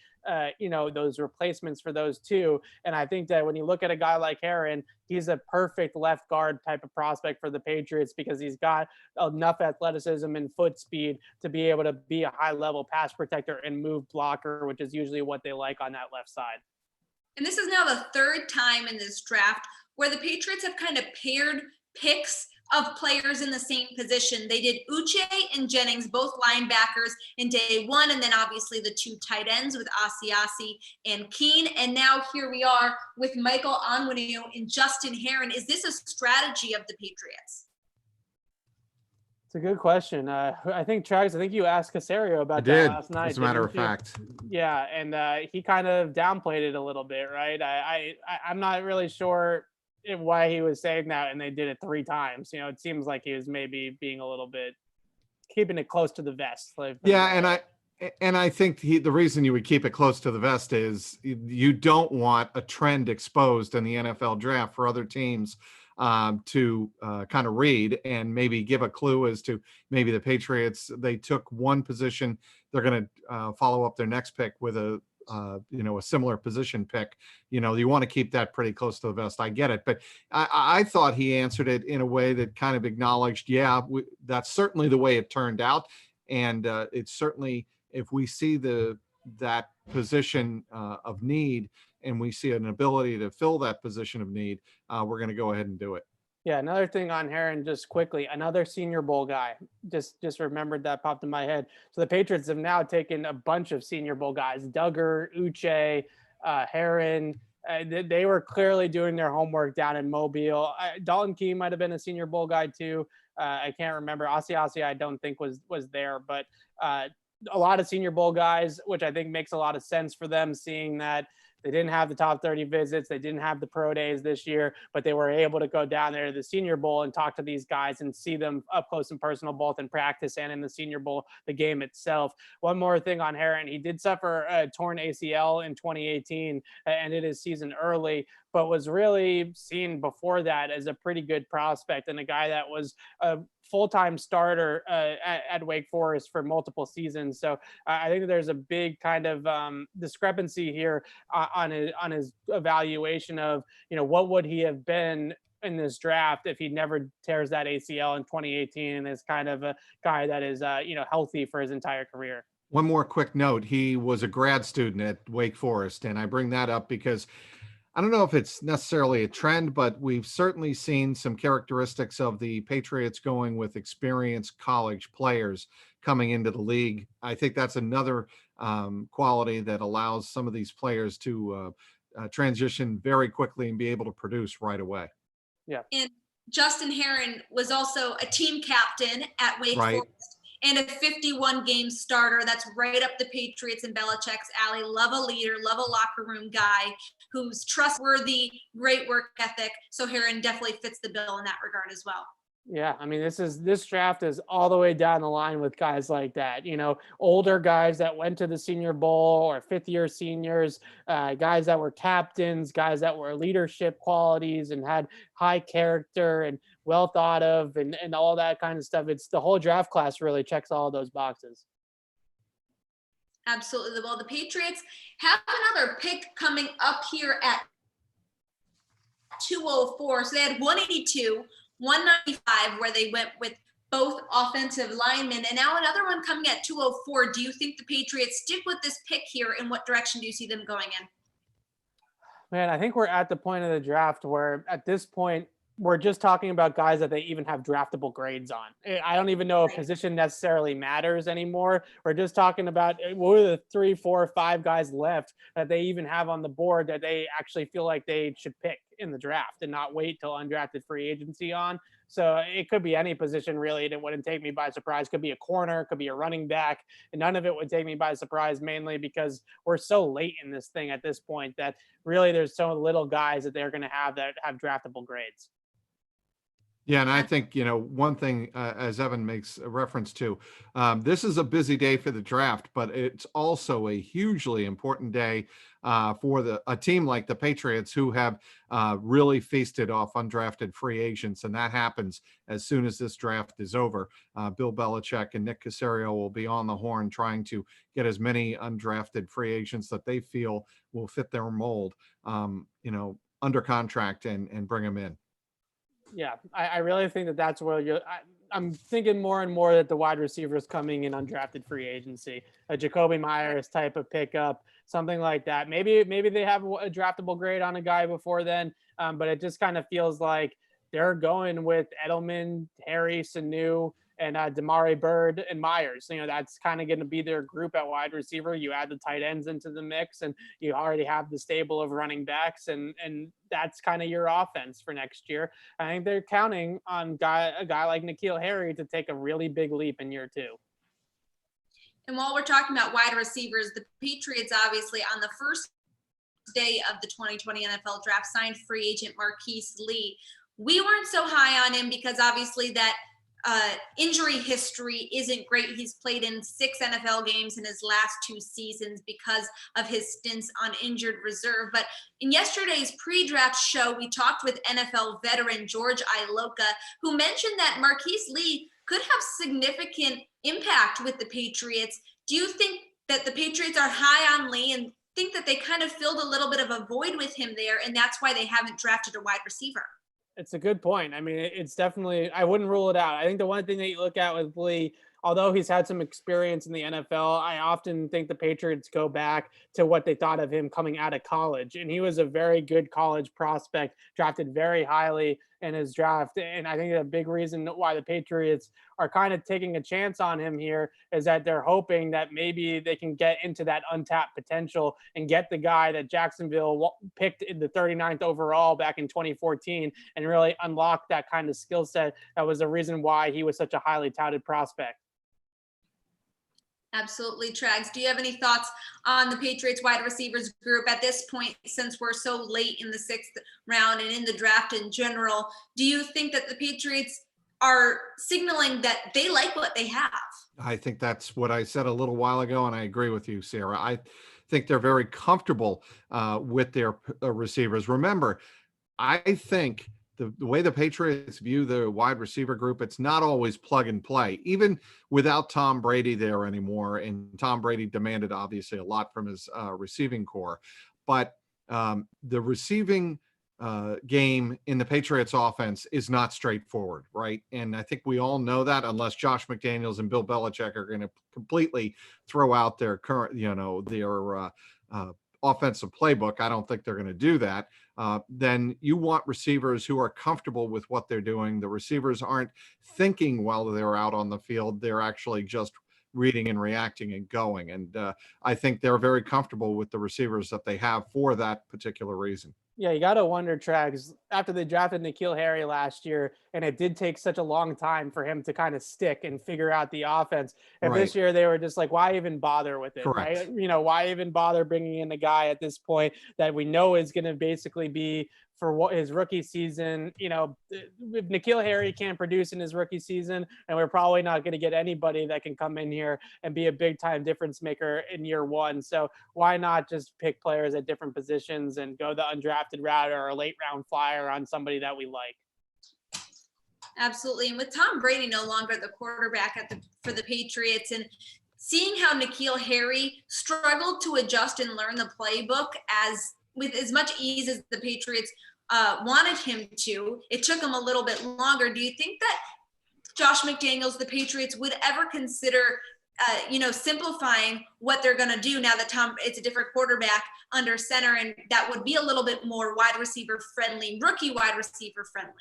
those replacements for those 2. And I think that when you look at a guy like Herron, he's a perfect left guard type of prospect for the Patriots because he's got enough athleticism and foot speed to be able to be a high level pass protector and move blocker, which is usually what they like on that left side. And this is now the 3rd time in this draft where the Patriots have kind of paired picks of players in the same position. They did Uche and Jennings, both linebackers, in day 1, and then obviously the 2 tight ends with Asiasi and Keene. And now here we are with Michael Onwenu and Justin Herron. Is this a strategy of the Patriots? It's a good question. I think, Trags, you asked Casario about that last night. As a matter of fact. Yeah, and he kind of downplayed it a little bit, right? I'm not really sure why he was saying that, and they did it 3 times. It seems like he was maybe being a little bit keeping it close to the vest. Yeah, and I think the reason you would keep it close to the vest is you don't want a trend exposed in the NFL draft for other teams to kind of read and maybe give a clue as to maybe the Patriots, they took one position, they're going to follow up their next pick with a similar position pick. You want to keep that pretty close to the vest. I get it. But I thought he answered it in a way that kind of acknowledged, that's certainly the way it turned out. And it's certainly, if we see that position of need and we see an ability to fill that position of need, we're going to go ahead and do it. Yeah, another thing on Herron, just quickly, another Senior Bowl guy. Just remembered that, popped in my head. So the Patriots have now taken a bunch of Senior Bowl guys: Duggar, Uche, Herron. They were clearly doing their homework down in Mobile. Dalton Key might have been a Senior Bowl guy too. I can't remember. Asiasi, I don't think was there, but a lot of Senior Bowl guys, which I think makes a lot of sense for them, seeing that they didn't have the top 30 visits. They didn't have the pro days this year, but they were able to go down there to the Senior Bowl and talk to these guys and see them up close and personal, both in practice and in the Senior Bowl, the game itself. One more thing on Herron. He did suffer a torn ACL in 2018, ended his season early, but was really seen before that as a pretty good prospect and a guy that was a full-time starter at Wake Forest for multiple seasons. So I think there's a big kind of discrepancy here on his evaluation of, what would he have been in this draft if he never tears that ACL in 2018 and is kind of a guy that is, healthy for his entire career. One more quick note. He was a grad student at Wake Forest. And I bring that up because I don't know if it's necessarily a trend, but we've certainly seen some characteristics of the Patriots going with experienced college players coming into the league. I think that's another quality that allows some of these players to transition very quickly and be able to produce right away. Yeah. And Justin Herron was also a team captain at Wake Right. Forest and a 51 game starter. That's right up the Patriots and Belichick's alley. Love a leader, love a locker room guy who's trustworthy, great work ethic. So Herron definitely fits the bill in that regard as well. Yeah, I mean, this draft is all the way down the line with guys like that. Older guys that went to the Senior Bowl or fifth-year seniors, guys that were captains, guys that were leadership qualities and had high character and well thought of, and all that kind of stuff. It's the whole draft class really checks all of those boxes. Absolutely. Well, the Patriots have another pick coming up here at 204. So they had 182. 195, where they went with both offensive linemen, and now another one coming at 204. Do you think the Patriots stick with this pick here, and what direction do you see them going in? Man, I think we're at the point of the draft where at this point we're just talking about guys that they even have draftable grades on. I don't even know if position necessarily matters anymore. We're just talking about what are the 3, 4, 5 guys left that they even have on the board that they actually feel like they should pick in the draft and not wait till undrafted free agency on. So it could be any position really. It wouldn't take me by surprise. Could be a corner, could be a running back, and none of it would take me by surprise, mainly because we're so late in this thing at this point that really there's so little guys that they're going to have that have draftable grades. Yeah, and I think, one thing, as Evan makes a reference to, this is a busy day for the draft, but it's also a hugely important day for a team like the Patriots, who have really feasted off undrafted free agents. And that happens as soon as this draft is over. Bill Belichick and Nick Caserio will be on the horn trying to get as many undrafted free agents that they feel will fit their mold, under contract and bring them in. Yeah, I really think that's where I'm thinking more and more that the wide receivers coming in undrafted free agency, a Jacoby Myers type of pickup, something like that. Maybe they have a draftable grade on a guy before then, but it just kind of feels like they're going with Edelman, Harry, Sanu, and Damari Bird and Myers. That's kind of going to be their group at wide receiver. You add the tight ends into the mix, and you already have the stable of running backs, and that's kind of your offense for next year. I think they're counting on a guy like N'Keal Harry to take a really big leap in year 2. And while we're talking about wide receivers, the Patriots obviously on the first day of the 2020 NFL draft signed free agent Marquise Lee. We weren't so high on him because obviously that injury history isn't great. He's played in 6 NFL games in his last 2 seasons because of his stints on injured reserve. But in yesterday's pre-draft show, we talked with NFL veteran George Iloka, who mentioned that Marquise Lee could have significant impact with the Patriots. Do you think that the Patriots are high on Lee and think that they kind of filled a little bit of a void with him there, and that's why they haven't drafted a wide receiver? It's a good point. I mean, it's definitely, I wouldn't rule it out. I think the one thing that you look at with Lee, although he's had some experience in the NFL, I often think the Patriots go back to what they thought of him coming out of college. And he was a very good college prospect, drafted very highly in his draft. And I think a big reason why the Patriots are kind of taking a chance on him here is that they're hoping that maybe they can get into that untapped potential and get the guy that Jacksonville picked in the 39th overall back in 2014 and really unlock that kind of skill set. That was the reason why he was such a highly touted prospect. Absolutely, Trags. Do you have any thoughts on the Patriots wide receivers group at this point, since we're so late in the 6th round and in the draft in general? Do you think that the Patriots are signaling that they like what they have? I think that's what I said a little while ago, and I agree with you, Sarah. I think they're very comfortable with their receivers. Remember, I think the way the Patriots view the wide receiver group, it's not always plug and play, even without Tom Brady there anymore. And Tom Brady demanded obviously a lot from his receiving core, but the receiving game in the Patriots offense is not straightforward, right? And I think we all know that, unless Josh McDaniels and Bill Belichick are going to completely throw out their current, their offensive playbook. I don't think they're going to do that. Then you want receivers who are comfortable with what they're doing. The receivers aren't thinking while they're out on the field. They're actually just reading and reacting and going. And I think they're very comfortable with the receivers that they have for that particular reason. Yeah, you got to wonder, Trags, after they drafted N'Keal Harry last year, and it did take such a long time for him to kind of stick and figure out the offense. And this year they were just like, why even bother with it? Correct. Right? Why even bother bringing in a guy at this point that we know is going to basically be for what his rookie season? If N'Keal Harry can't produce in his rookie season, and we're probably not going to get anybody that can come in here and be a big time difference maker in year one. So why not just pick players at different positions and go the undrafted route or a late round flyer on somebody that we like? Absolutely. And with Tom Brady no longer the quarterback for the Patriots, and seeing how N'Keal Harry struggled to adjust and learn the playbook with as much ease as the Patriots wanted him to, it took him a little bit longer. Do you think that Josh McDaniels, the Patriots, would ever consider simplifying what they're going to do now that it's a different quarterback under center, and that would be a little bit more wide receiver friendly, rookie wide receiver friendly?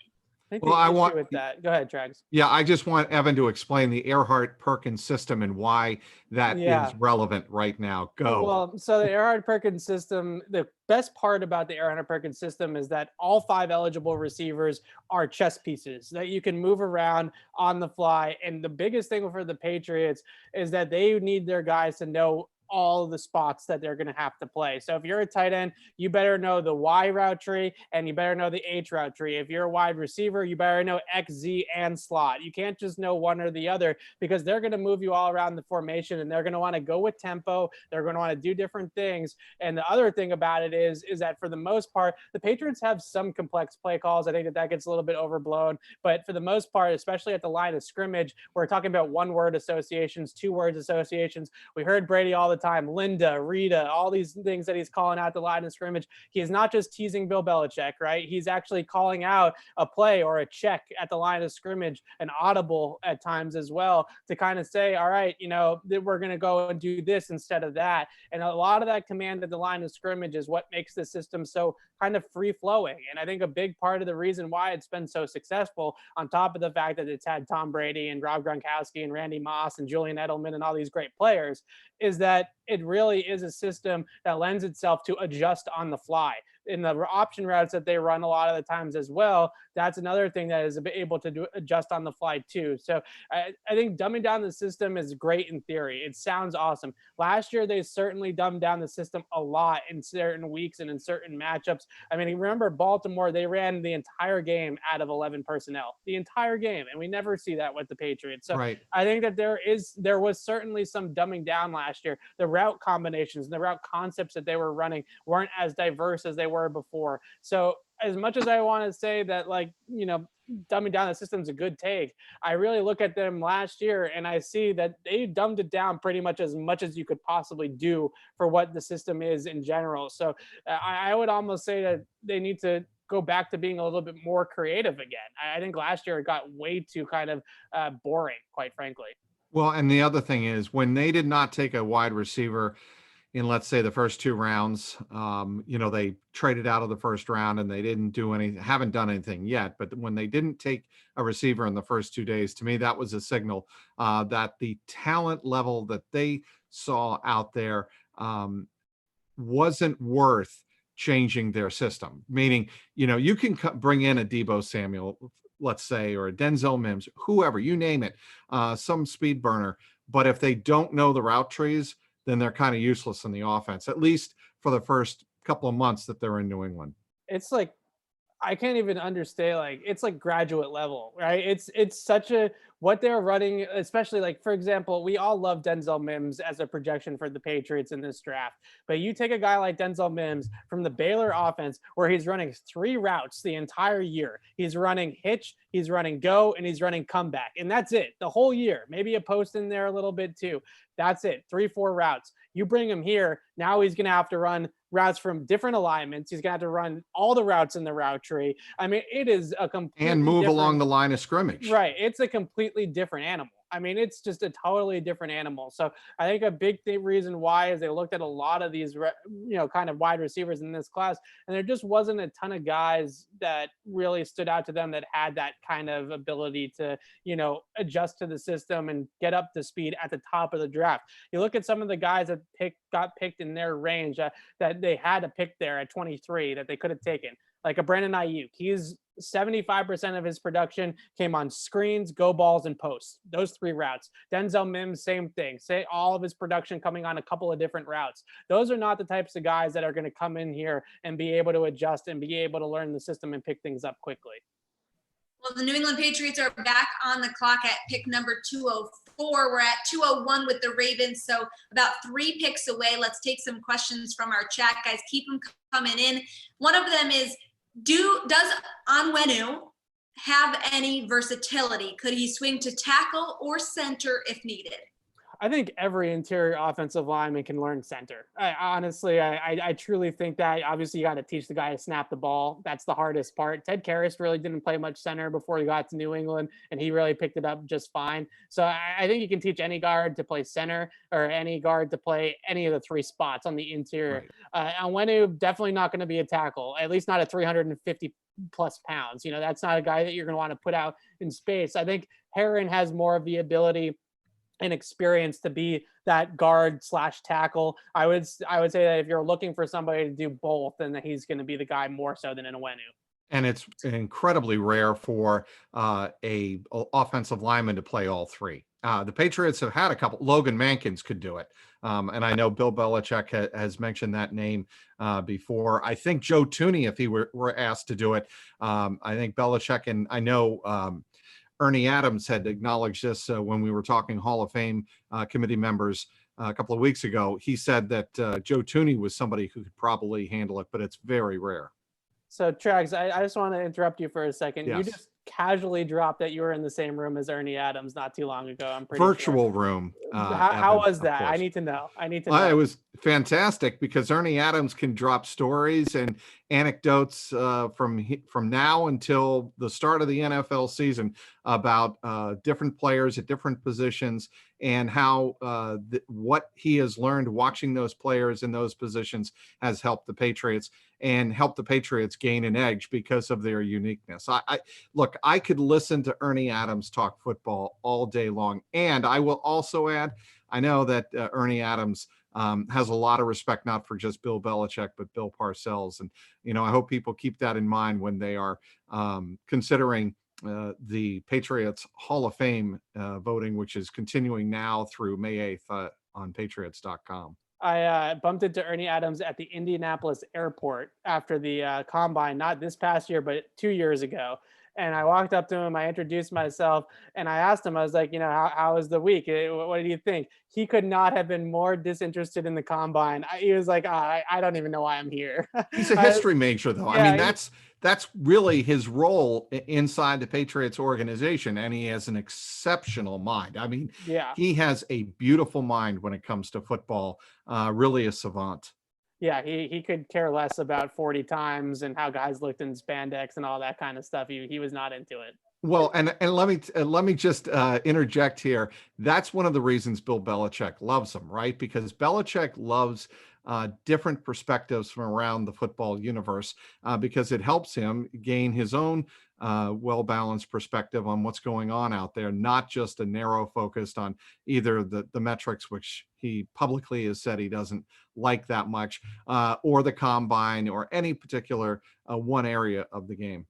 Well, I want with that. Go ahead, Trags. Yeah, I just want Evan to explain the Earhart-Perkins system and why that is relevant right now. Go. Well, so the Earhart-Perkins system, the best part about the Earhart-Perkins system is that all 5 eligible receivers are chess pieces that you can move around on the fly. And the biggest thing for the Patriots is that they need their guys to know all the spots that they're going to have to play. So if you're a tight end, you better know the Y route tree and you better know the H route tree. If you're a wide receiver, you better know X, Z, and slot. You can't just know one or the other, because they're going to move you all around the formation and they're going to want to go with tempo. They're going to want to do different things. And the other thing about it is that for the most part, the Patriots have some complex play calls. I think that gets a little bit overblown, but for the most part, especially at the line of scrimmage, we're talking about 1-word associations, 2-word associations. We heard Brady all the time, Linda, Rita, all these things that he's calling out the line of scrimmage. He is not just teasing Bill Belichick, right? He's actually calling out a play or a check at the line of scrimmage, an audible at times as well, to kind of say, all right, we're going to go and do this instead of that. And a lot of that command at the line of scrimmage is what makes the system so kind of free flowing. And I think a big part of the reason why it's been so successful, on top of the fact that it's had Tom Brady and Rob Gronkowski and Randy Moss and Julian Edelman and all these great players, is that it really is a system that lends itself to adjust on the fly. In the option routes that they run a lot of the times as well, that's another thing that is able to adjust on the fly too. So I think dumbing down the system is great in theory. It sounds awesome. Last year, they certainly dumbed down the system a lot in certain weeks and in certain matchups. I mean, remember Baltimore, they ran the entire game out of 11 personnel, the entire game. And we never see that with the Patriots. So right. I think that there was certainly some dumbing down last year. The route combinations and the route concepts that they were running weren't as diverse as they were before. So as much as I want to say that, dumbing down the system's a good take, I really look at them last year and I see that they dumbed it down pretty much as you could possibly do for what the system is in general. So I would almost say that they need to go back to being a little bit more creative again. I think last year it got way too kind of boring, quite frankly. Well, and the other thing is, when they did not take a wide receiver in, let's say, the first 2 rounds, they traded out of the first round and they haven't done anything yet. But when they didn't take a receiver in the first 2 days, to me, that was a signal that the talent level that they saw out there wasn't worth changing their system. Meaning, you can bring in a Deebo Samuel, let's say, or a Denzel Mims, whoever, you name it, some speed burner. But if they don't know the route trees, then they're kind of useless in the offense, at least for the first couple of months that they're in New England. It's like, I can't even understand, it's like graduate level, right? It's such what they're running, especially for example, we all love Denzel Mims as a projection for the Patriots in this draft. But you take a guy like Denzel Mims from the Baylor offense, where he's running 3 routes the entire year. He's running hitch, he's running go, and he's running comeback. And that's it the whole year. Maybe a post in there a little bit too. That's it. 3-4 routes. You bring him here. Now he's going to have to run routes from different alignments. He's going to have to run all the routes in the route tree. I mean, it is a completely And move different, along the line of scrimmage. right. It's a completely different animal. I mean, it's just a totally different animal. So I think a big reason why is they looked at a lot of these, kind of wide receivers in this class, and there just wasn't a ton of guys that really stood out to them that had that kind of ability to, adjust to the system and get up to speed at the top of the draft. You look at some of the guys that got picked in their range that they had to pick there at 23 that they could have taken, like a Brandon Ayuk. He's 75% of his production came on screens, go balls, and posts. Those 3 routes. Denzel Mims, same thing. Say all of his production coming on a couple of different routes. Those are not the types of guys that are going to come in here and be able to adjust and be able to learn the system and pick things up quickly. Well, the New England Patriots are back on the clock at pick number 204. We're at 201 with the Ravens, so about 3 picks away. Let's take some questions from our chat, guys. Keep them coming in. One of them is, does Onwenu have any versatility? Could he swing to tackle or center if needed? I think every interior offensive lineman can learn center. I truly think that. Obviously, you got to teach the guy to snap the ball. That's the hardest part. Ted Karras really didn't play much center before he got to New England, and he really picked it up just fine. So I think you can teach any guard to play center or any guard to play any of the 3 spots on the interior. Right. Onwenu, definitely not going to be a tackle, at least not at 350 plus pounds. That's not a guy that you're going to want to put out in space. I think Herron has more of the ability and experience to be that guard / tackle. I would say that if you're looking for somebody to do both, then he's going to be the guy more so than Onwenu. And it's incredibly rare for a offensive lineman to play all 3. The Patriots have had a couple. Logan Mankins could do it. And I know Bill Belichick has mentioned that name before. I think Joe Thuney, if he were asked to do it, I think Belichick, and I know Ernie Adams had acknowledged this when we were talking Hall of Fame committee members a couple of weeks ago. He said that Joe Thuney was somebody who could probably handle it, but it's very rare. So, Trags, I just want to interrupt you for a second. Yes. You just casually dropped that you were in the same room as Ernie Adams not too long ago. I'm pretty Virtual sure. room. How was that? I need to know. It was fantastic because Ernie Adams can drop stories and anecdotes from now until the start of the NFL season about different players at different positions and how what he has learned watching those players in those positions has helped the Patriots and helped the Patriots gain an edge because of their uniqueness. Look, I could listen to Ernie Adams talk football all day long. And I will also add, I know that Ernie Adams has a lot of respect, not for just Bill Belichick, but Bill Parcells. And, I hope people keep that in mind when they are considering the Patriots Hall of Fame voting, which is continuing now through May 8th on patriots.com. I bumped into Ernie Adams at the Indianapolis airport after the combine, not this past year, but 2 years ago. And I walked up to him, I introduced myself, and I asked him, I was like, how was the week? What did you think? He could not have been more disinterested in the combine. He was like, I don't even know why I'm here. He's a history major, though. Yeah, I mean, that's really his role inside the Patriots organization, and he has an exceptional mind. I mean, yeah, he has a beautiful mind when it comes to football, really a savant. Yeah, he could care less about 40 times and how guys looked in spandex and all that kind of stuff. He was not into it. Well, and let me just interject here. That's one of the reasons Bill Belichick loves him, right? Because Belichick loves different perspectives from around the football universe because it helps him gain his own well-balanced perspective on what's going on out there, not just a narrow focused on either the metrics, which he publicly has said he doesn't like that much, or the combine or any particular one area of the game.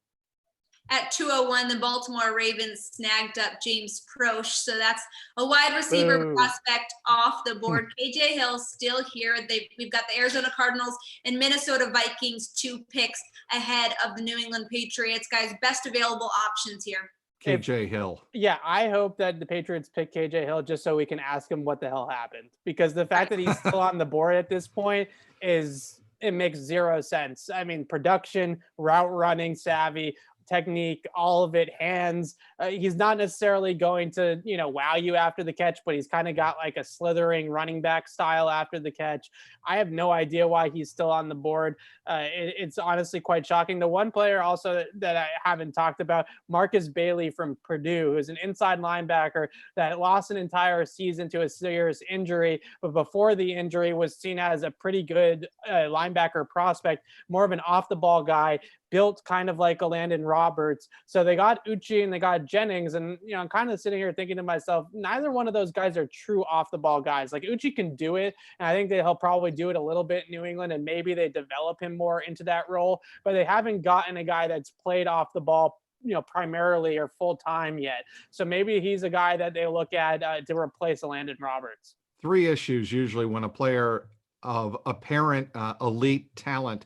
At 201, the Baltimore Ravens snagged up James Proche. So that's a wide receiver prospect off the board. KJ Hill still here. We've got the Arizona Cardinals and Minnesota Vikings 2 picks ahead of the New England Patriots. Guys, best available options here. KJ Hill. Yeah, I hope that the Patriots pick KJ Hill just so we can ask him what the hell happened. Because the fact that he's still on the board at this point it makes zero sense. I mean, production, route running savvy, technique, all of it, hands. He's not necessarily going to, wow you after the catch, but he's kind of got like a slithering running back style after the catch. I have no idea why he's still on the board. It's honestly quite shocking. The one player also that I haven't talked about, Marcus Bailey from Purdue, who's an inside linebacker that lost an entire season to a serious injury, but before the injury was seen as a pretty good linebacker prospect, more of an off the ball guy, built kind of like a Landon Roberts. So they got Uchi and they got Jennings. And, I'm kind of sitting here thinking to myself, neither one of those guys are true off the ball guys. Like Uchi can do it. And I think that he'll probably do it a little bit in New England, and maybe they develop him more into that role, but they haven't gotten a guy that's played off the ball primarily or full time yet. So maybe he's a guy that they look at to replace Landon Roberts. 3 issues usually when a player of apparent elite talent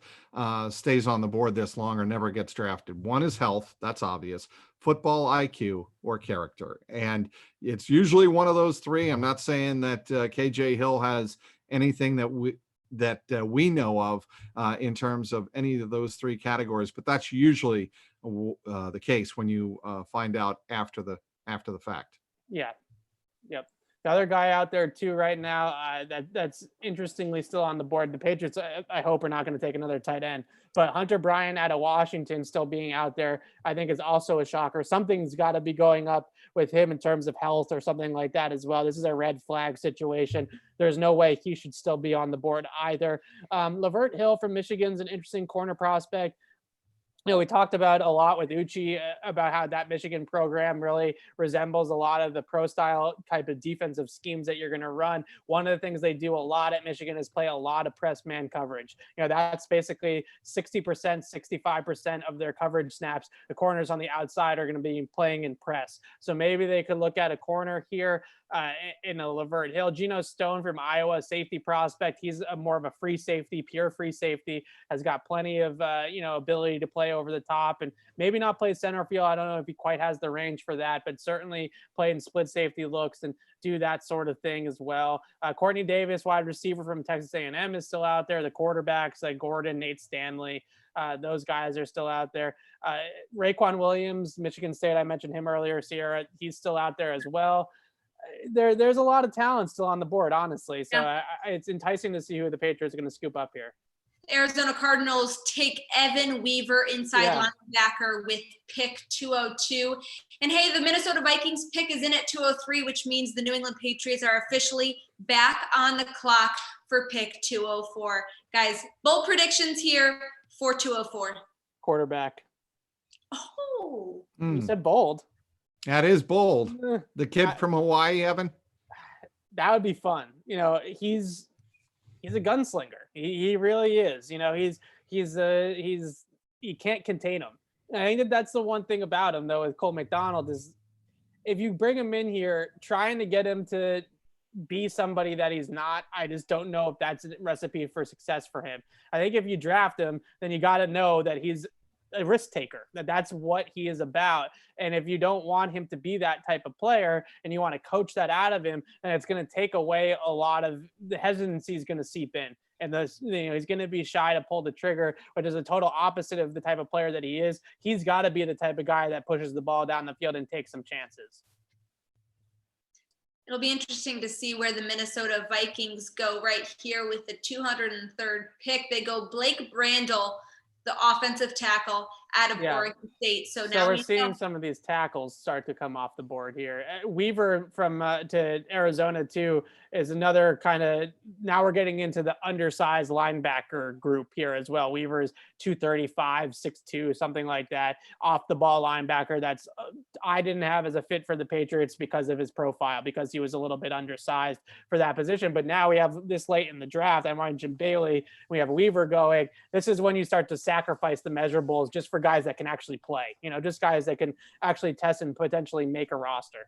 stays on the board this long or never gets drafted. One is health, that's obvious, football IQ, or character. And it's usually one of those 3. I'm not saying that KJ Hill has anything that we know of in terms of any of those 3 categories, but that's usually the case when you find out after the fact. Yeah. Yep. The other guy out there too right now that's interestingly still on the board. The Patriots, I hope, are not going to take another tight end, but Hunter Bryant out of Washington still being out there, I think, is also a shocker. Something's got to be going up with him in terms of health or something like that as well. This is a red flag situation. There's no way he should still be on the board either. Lavert Hill from Michigan's an interesting corner prospect. We talked about a lot with Uchi about how that Michigan program really resembles a lot of the pro style type of defensive schemes that you're going to run. One of the things they do a lot at Michigan is play a lot of press man coverage. That's basically 60%, 65% of their coverage snaps. The corners on the outside are going to be playing in press. So maybe they could look at a corner here in a Lavert Hill. Geno Stone from Iowa, safety prospect. He's more of a free safety, pure free safety, has got plenty of, ability to play over the top and maybe not play center field. I don't know if he quite has the range for that, but certainly play in split safety looks and do that sort of thing as well. Courtney Davis, wide receiver from Texas A&M, is still out there. The quarterbacks like Gordon, Nate Stanley, those guys are still out there. Raekwon Williams, Michigan State, I mentioned him earlier. Sierra, he's still out there as well. There's a lot of talent still on the board, honestly. So yeah. It's enticing to see who the Patriots are going to scoop up here. Arizona Cardinals take Evan Weaver, inside linebacker, with pick 202. And hey, the Minnesota Vikings pick is in at 203, which means the New England Patriots are officially back on the clock for pick 204. Guys, bold predictions here for 204. Quarterback. Oh. You said bold. That is bold. The kid from Hawaii, Evan? That would be fun. He's a gunslinger. He really is. You can't contain him. And I think that's the one thing about him, though, with Cole McDonald, is if you bring him in here trying to get him to be somebody that he's not, I just don't know if that's a recipe for success for him. I think if you draft him, then you got to know that he's a risk taker, that's what he is about. And if you don't want him to be that type of player and you want to coach that out of him, then it's going to take away a lot of the hesitancy is going to seep in. And he's going to be shy to pull the trigger, which is a total opposite of the type of player that he is. He's got to be the type of guy that pushes the ball down the field and takes some chances. It'll be interesting to see where the Minnesota Vikings go right here with the 203rd pick. They go Blake Brandel, the offensive tackle out of Oregon State. So now we're seeing some of these tackles start to come off the board here. Weaver from to Arizona too is another kind of, now we're getting into the undersized linebacker group here as well. Weaver's 235, 6'2", something like that. Off the ball linebacker that's I didn't have as a fit for the Patriots because of his profile, because he was a little bit undersized for that position. But now we have this late in the draft. I mentioned Bailey. We have Weaver going. This is when you start to sacrifice the measurables just for guys that can actually play, just guys that can actually test and potentially make a roster.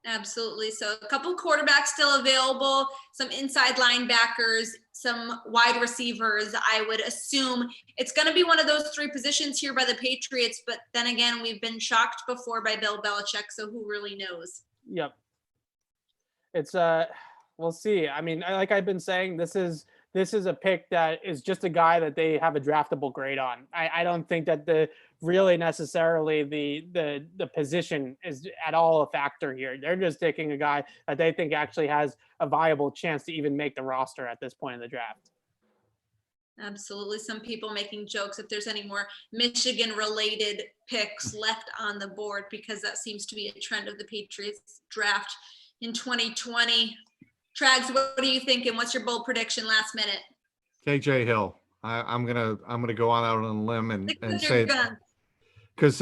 Absolutely. So a couple quarterbacks still available, some inside linebackers, some wide receivers. I would assume it's going to be one of those 3 positions here by the Patriots. But then again, we've been shocked before by Bill Belichick. So who really knows? Yep. It's we'll see. I mean, like I've been saying, this is this is a pick that is just a guy that they have a draftable grade on. I don't think that the really necessarily the position is at all a factor here. They're just taking a guy that they think actually has a viable chance to even make the roster at this point in the draft. Absolutely. Some people making jokes if there's any more Michigan related picks left on the board, because that seems to be a trend of the Patriots draft in 2020. Trags, what are you thinking? What's your bold prediction last minute? KJ Hill. I'm gonna go on out on a limb and say, because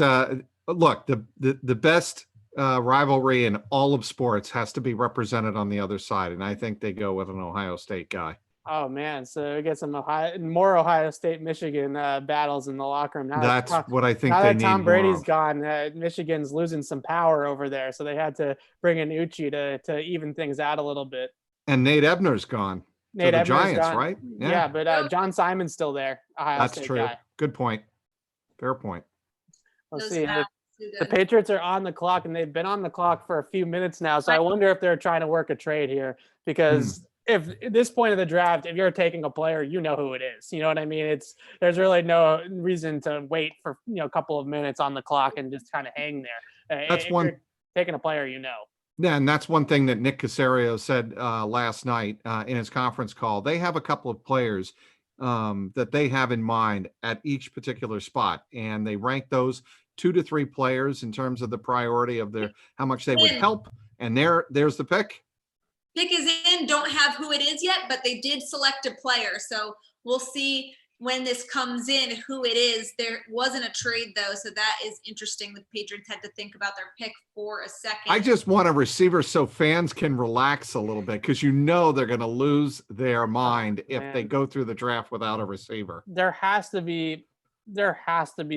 look, the best rivalry in all of sports has to be represented on the other side, and I think they go with an Ohio State guy. Oh man, so we get some more Ohio State Michigan battles in the locker room. That's what I think now they that need Tom more Brady's of. gone, Michigan's losing some power over there, so they had to bring in Uchi to even things out a little bit. And Nate Ebner's gone Nate to the Ebner's Giants, gone. right? Yeah, but John Simon's still there. Ohio That's State true. guy. Good point. Fair point. Let's Those see. guys The Patriots are on the clock, and they've been on the clock for a few minutes now. So I wonder if they're trying to work a trade here, because if at this point of the draft, if you're taking a player, you know who it is. You know what I mean? There's really no reason to wait for a couple of minutes on the clock and just kind of hang there. That's if one. You're taking a player, you know. Yeah, and that's one thing that Nick Caserio said last night in his conference call. They have a couple of players that they have in mind at each particular spot, and they rank those 2 to 3 players in terms of the priority of how much they would help. And there's the pick. Pick is in, don't have who it is yet, but they did select a player. So we'll see when this comes in who it is. There wasn't a trade though, so that is interesting. The Patriots had to think about their pick for a second. I just want a receiver so fans can relax a little bit, because they're going to lose their mind if they go through the draft without a receiver. There has to be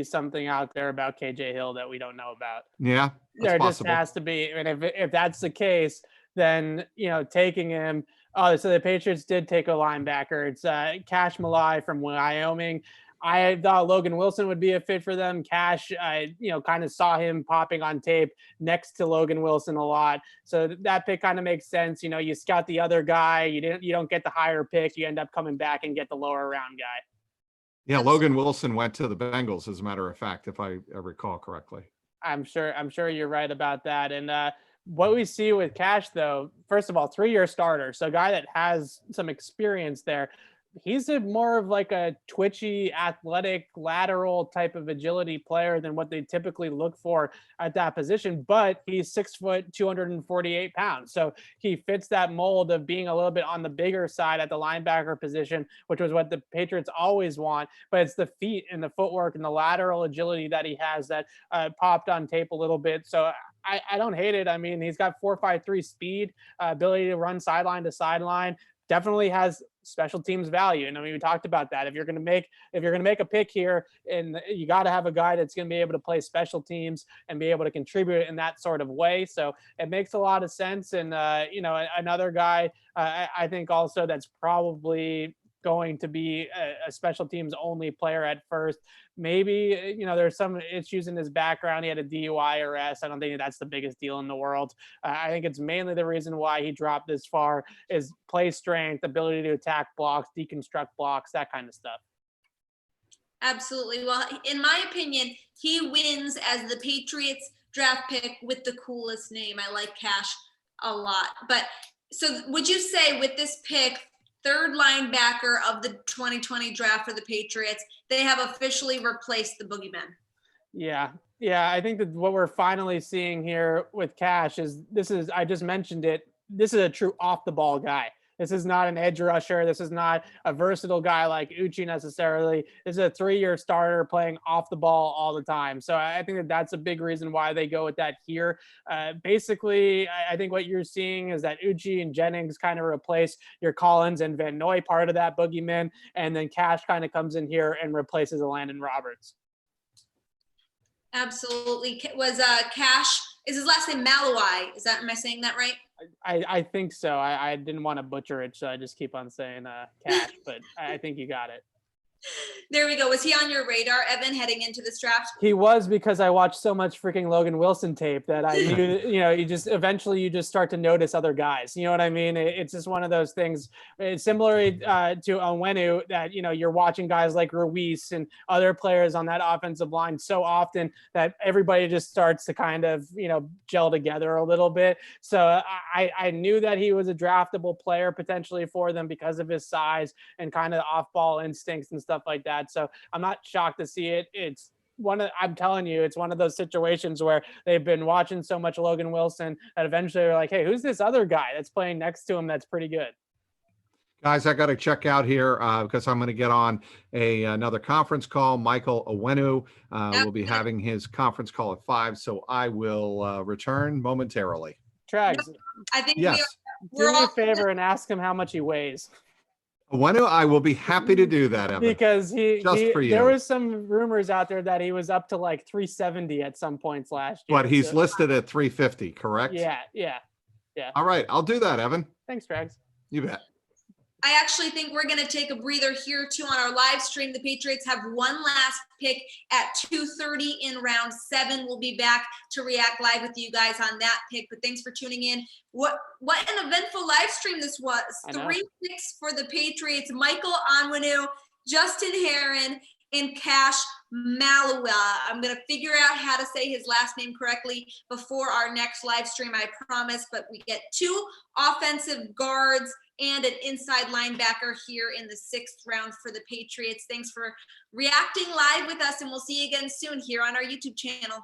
something out there about KJ Hill that we don't know about. Yeah, there possible. Just has to be. And if that's the case, then taking him. Oh, so the Patriots did take a linebacker. It's Cash Malai from Wyoming. I thought Logan Wilson would be a fit for them. Cash, kind of saw him popping on tape next to Logan Wilson a lot. So that pick kind of makes sense. You scout the other guy. You don't get the higher pick. You end up coming back and get the lower round guy. Yeah, Logan Wilson went to the Bengals, as a matter of fact, if I recall correctly. I'm sure you're right about that. And what we see with Cash, though, first of all, 3-year starter, so a guy that has some experience there. He's more of like a twitchy, athletic, lateral type of agility player than what they typically look for at that position. But he's 6 foot, 248 pounds. So he fits that mold of being a little bit on the bigger side at the linebacker position, which was what the Patriots always want. But it's the feet and the footwork and the lateral agility that he has that popped on tape a little bit. So I don't hate it. I mean, he's got 4.53 speed, ability to run sideline to sideline. Definitely has special teams value. And I mean, we talked about that. If you're going to make a pick here, and you got to have a guy that's going to be able to play special teams and be able to contribute in that sort of way. So it makes a lot of sense. And another guy I think also that's probably going to be a special teams only player at first. Maybe, there's some issues in his background. He had a DUI arrest. I don't think that's the biggest deal in the world. I think it's mainly the reason why he dropped this far is play strength, ability to attack blocks, deconstruct blocks, that kind of stuff. Absolutely. Well, in my opinion, he wins as the Patriots draft pick with the coolest name. I like Cash a lot. But so would you say with this pick, third linebacker of the 2020 draft for the Patriots, they have officially replaced the boogeyman? Yeah. I think that what we're finally seeing here with Cash I just mentioned it. This is a true off the ball guy. This is not an edge rusher. This is not a versatile guy like Uchi necessarily. This is a 3-year starter playing off the ball all the time. So I think that's a big reason why they go with that here. Basically, I think what you're seeing is that Uchi and Jennings kind of replace your Collins and Van Noy part of that boogeyman, and then Cash kind of comes in here and replaces a Landon Roberts. Absolutely. Was Cash, is his last name Malawai? Am I saying that right? I think so. I didn't want to butcher it, so I just keep on saying Cash, but I think you got it. There we go. Was he on your radar, Evan, heading into this draft? He was, because I watched so much freaking Logan Wilson tape that I knew, you just eventually you just start to notice other guys. You know what I mean? It's just one of those things. It's similar to Onwenu, that, you're watching guys like Ruiz and other players on that offensive line so often that everybody just starts to kind of, gel together a little bit. So I knew that he was a draftable player potentially for them because of his size and kind of off-ball instincts and stuff like that. So I'm not shocked to see it. I'm telling you, it's one of those situations where they've been watching so much Logan Wilson that eventually they're like, hey, who's this other guy that's playing next to him that's pretty good? Guys, I got to check out here because I'm going to get on another conference call. Michael Onwenu will be having his conference call at 5, so I will return momentarily. Trags, I think Yes. do me a favor and ask him how much he weighs. Onwenu, I will be happy to do that, Evan. Because for you. there was some rumors out there that he was up to like 370 at some points last year. But he's listed at 350, correct? Yeah. All right, I'll do that, Evan. Thanks, Trags. You bet. I actually think we're going to take a breather here too on our live stream. The Patriots have one last pick at 2:30 in round 7. We'll be back to react live with you guys on that pick. But thanks for tuning in. What an eventful live stream this was. 3 picks for the Patriots: Michael Onwenu, Justin Herron, and Cash Malua. I'm going to figure out how to say his last name correctly before our next live stream, I promise. But we get 2 offensive guards and an inside linebacker here in the 6th round for the Patriots. Thanks for reacting live with us, and we'll see you again soon here on our YouTube channel.